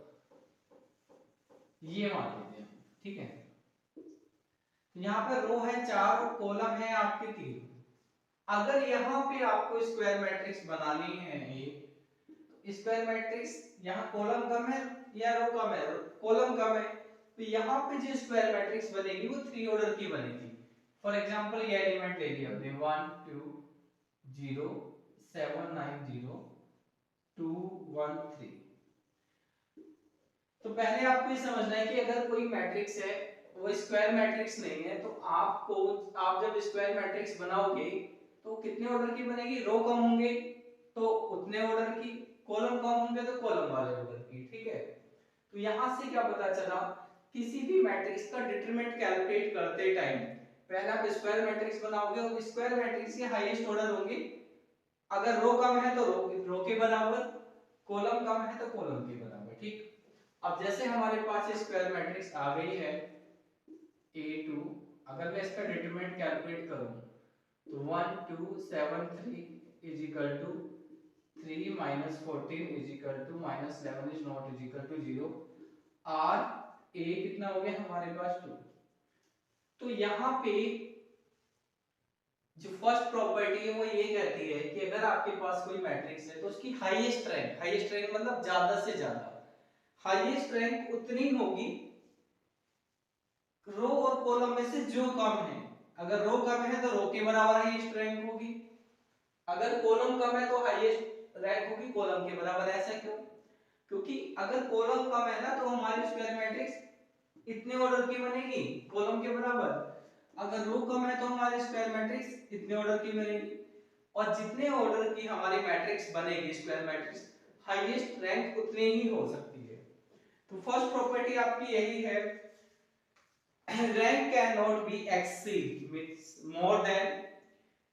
ये मान लेते हैं, ठीक है। यहाँ पे रो है 4 और कॉलम है आपके 3। अगर यहाँ पे आपको स्क्वायर मैट्रिक्स बनानी है एक, स्क्वायर मैट्रिक्स यहाँ कॉलम कम है या रो कम है, कॉलम कम है, तो यहाँ पे जो स्क्वायर मैट्रिक्स बनेगी वो 3 ऑर्डर की बनेगी। फॉर एग्जांपल ये एलिमेंट ले लिया हमने 1 2 0 7 9 0 2 1 3। तो पहले आपको ये समझना है कि अगर कोई मैट्रिक्स है वो स्क्वायर मैट्रिक्स नहीं है, तो आप जब स्क्वायर मैट्रिक्स बनाओगे तो कितने ऑर्डर की बनेगी, रो कम होंगे तो उतने ऑर्डर की, कॉलम कम होंगे तो कॉलम वाले ऑर्डर की, ठीक है। तो यहां से क्या पता चला, किसी भी मैट्रिक्स का डिटरमिनेंट कैलकुलेट करते टाइम पहले आप स्क्वायर मैट्रिक्स बनाओगे और स्क्वायर मैट्रिक्स के हाईएस्ट ऑर्डर होंगे। अगर रो कम है तो रो के बराबर, कॉलम कम है तो कॉलम के बराबर, ठीक। अब जैसे हमारे पास स्क्वायर मैट्रिक्स आ गई है A2, अगर मैं इसका डिटरमिनेंट कैलकुलेट करूं तो 1 2 7 3 is equal to 3 minus 14 is equal to minus 11 is not is equal to 0। r a कितना हो गया हमारे पास 2। तो यहाँ पे जो फर्स्ट प्रॉपर्टी है वो ये कहती है कि अगर आपके पास कोई मैट्रिक्स है तो उसकी हाईएस्ट रैंक मतलब ज्यादा से ज्यादा हाईएस्ट रैंक उतनी होगी रो और कॉलम में से जो कम है। अगर रो कम है तो रो के बराबर हाईएस्ट रैंक होगी, अगर कॉलम कम है तो हाईएस्ट रैंक होगी कॉलम के बराबर। ऐसा क्यों? क्योंकि अगर कॉलम कम है ना तो हमारी स्क्वायर मैट्रिक्स इतने ऑर्डर की बनेगी कॉलम के बराबर, अगर रो कम है तो हमारी स्क्वायर मैट्रिक्स इतने ऑर्डर की बनेगी। और जितने ऑर्डर की हमारी मैट्रिक्स बनेगी स्क्वायर मैट्रिक्स, हाईएस्ट रैंक उतनी ही हो सकती है। तो फर्स्ट प्रॉपर्टी आपकी यही है, rank cannot be exceed means more than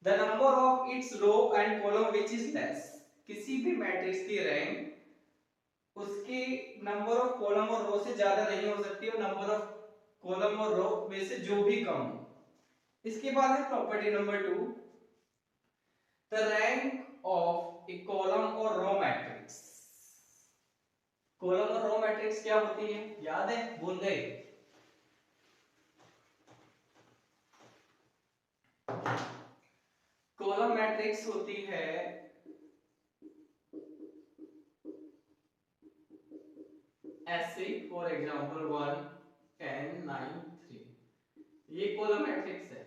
the number of its row and column which is less। किसी भी मैट्रिक्स की रैंक उसके नंबर ऑफ कॉलम और रो से ज्यादा नहीं हो सकती और नंबर ऑफ कॉलम और रो में से जो भी कम हो। इसके बाद है property number 2, the rank of a column और रो मैट्रिक्स। कॉलम और रो मैट्रिक्स क्या होती है, याद है, भूल गए? कॉलम मैट्रिक्स होती है ऐसे, फॉर एग्जांपल 1 10 9 3, ये कॉलम मैट्रिक्स है।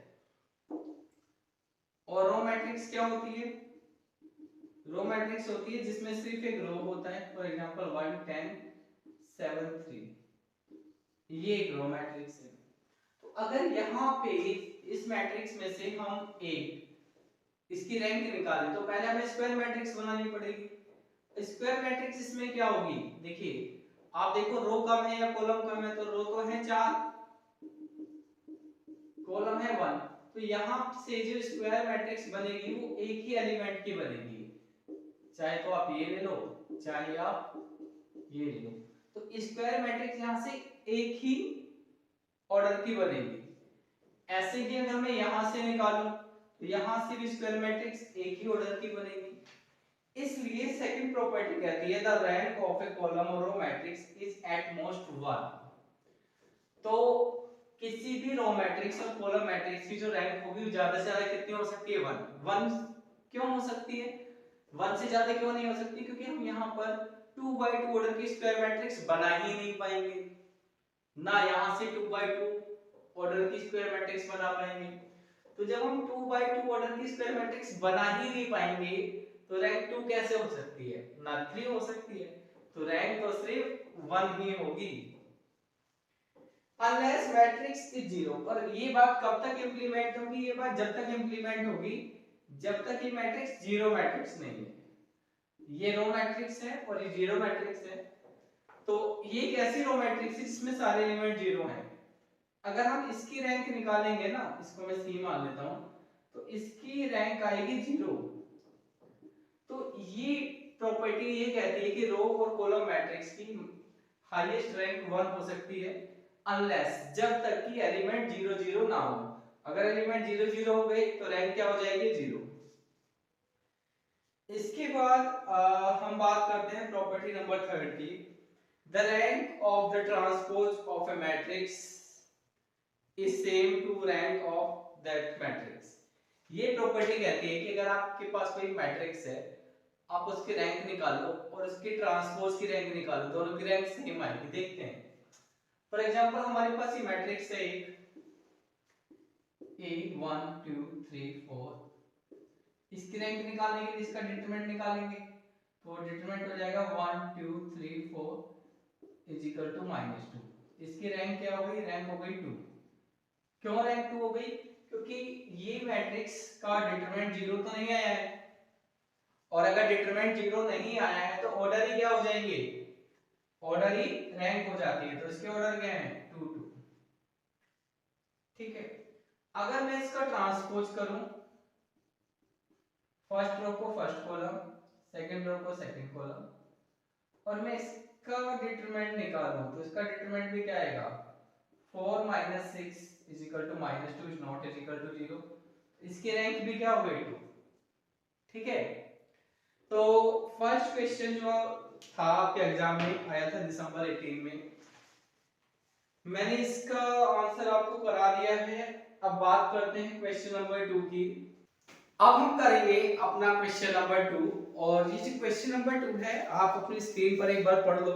और रो मैट्रिक्स क्या होती है, रो मैट्रिक्स होती है जिसमें सिर्फ एक रो होता है, फॉर एग्जांपल 1 10 7 3, ये एक रो मैट्रिक्स है। तो अगर यहाँ पे इस मैट्रिक्स में से हम एक इसकी रैंक निकालें तो पहले हमें स्क्वायर मैट्रिक्स बनानी पड़ेगी। स्क्वायर मैट्रिक्स इसमें क्या होगी, देखिए आप देखो रो कम है या कॉलम कम है, तो रो तो है 4, कॉलम है 1, तो यहाँ से जो स्क्वायर मैट्रिक्स बनेगी वो एक ही एलिमेंट की बनेगी, चाहे तो आप ये ले लो चाहे आप ये ले लो। तो स्क्वायर मैट्रिक्स यहाँ से एक ही ऑर्डर की बनेगी। ऐसे ही अगर मैं यहाँ से निकालूं तो यहाँ से भी स्क्वायर मैट्रिक्स एक ही ऑर्डर की बनेगी। इसलिए सेकंड प्रॉपर्टी कहती है the rank of a column और row matrix is at most 1। तो किसी भी रो मैट्रिक्स और कॉलम मैट्रिक्स की जो रैंक होगी वो ज्यादा से ज्यादा कितनी हो सकती है, 1। 1 क्यों हो सकती है, 1 से ज्यादा क्यों नहीं हो सकती, क्योंकि हम यहाँ पर 2x2 ऑर्डर की स्क्वायर मैट्रिक्स बना ही नहीं पाएंगे ना, यहाँ से 2x2 ऑर्डर की स्क्वायर मैट्रिक्स बना पाएंगे। तो जब हम 2x2 ऑर्डर की स्क्वायर मैट्रिक्स बना ही नहीं पाएंगे तो रैंक 2 कैसे हो सकती है, ना 3 हो सकती है। तो रैंक तो सिर्फ 1 ही होगी अनलेस मैट्रिक्स इज 0। और ये बात कब तक इंप्लीमेंट होगी, ये बात जब तक इंप्लीमेंट होगी जब तक ये मैट्रिक्स जीरो मैट्रिक्स नहीं है। ये रो मैट्रिक्स है और ये जीरो मैट्रिक्स है, तो ये एक ऐसी रो मैट्रिक्स है जिसमें सारे एलिमेंट जीरो हैं। अगर हम इसकी रैंक निकालेंगे ना, इसको मैं सी मान लेता हूं, तो इसकी रैंक आएगी 0। तो ये प्रॉपर्टी ये कहती है कि रो और कॉलम मैट्रिक्स की हाईएस्ट रैंक 1 हो सकती है अनलेस जब तक कि एलिमेंट 0 0 ना हो। अगर एलिमेंट 0 0 हो गए तो रैंक क्या हो जाएगी, 0। इसके बाद हम बात करते हैं property number 30, the rank of the transpose of a matrix is same to rank of that matrix. ये प्रॉपर्टी कहती है कि अगर आपके पास कोई मैट्रिक्स है, आप उसकी रैंक निकालो और उसकी ट्रांसपोज की रैंक निकालो, दोनों की रैंक सेम आएगी। देखते हैं, फॉर एग्जांपल हमारे पास ये मैट्रिक्स है एक A 1 2 3 4, इसकी रैंक निकालने के लिए इसका डिटरमिनेंट निकालेंगे, तो डिटरमिनेंट हो जाएगा 1 2 3 4 इज इक्वल टू -2। इसकी रैंक क्या हो गई, रैंक हो गई 2। क्यों रैंक 2 हो गई, क्योंकि ये मैट्रिक्स का डिटरमिनेंट 0 तो नहीं आया है, और अगर डिटरमिनेंट 0 नहीं आया है तो ऑर्डर ही क्या हो जाएंगे, ऑर्डर ही रैंक हो जाती है, तो इसके ऑर्डर क्या है 2 2। ठीक है, अगर मैं इसका ट्रांसपोज करूं, फर्स्ट रो को फर्स्ट कॉलम, सेकंड रो को सेकंड कॉलम, और मैं इसका डिटरमिनेंट निकालूं तो इसका डिटरमिनेंट भी क्या आएगा 4 - 6 = -2 इज नॉट इक्वल टू 0। इसकी रैंक भी क्या हो गई 2। ठीक है, तो फर्स्ट क्वेश्चन जो था आपके एग्जाम में आया था दिसंबर 18 में, मैंने इसका आंसर आपको करा दिया है। अब बात करते हैं क्वेश्चन नंबर 2 की। अब हम करेंगे अपना क्वेश्चन नंबर 2, और ये जो क्वेश्चन नंबर 2 है आप अपनी स्क्रीन पर एक बार पढ़ लो।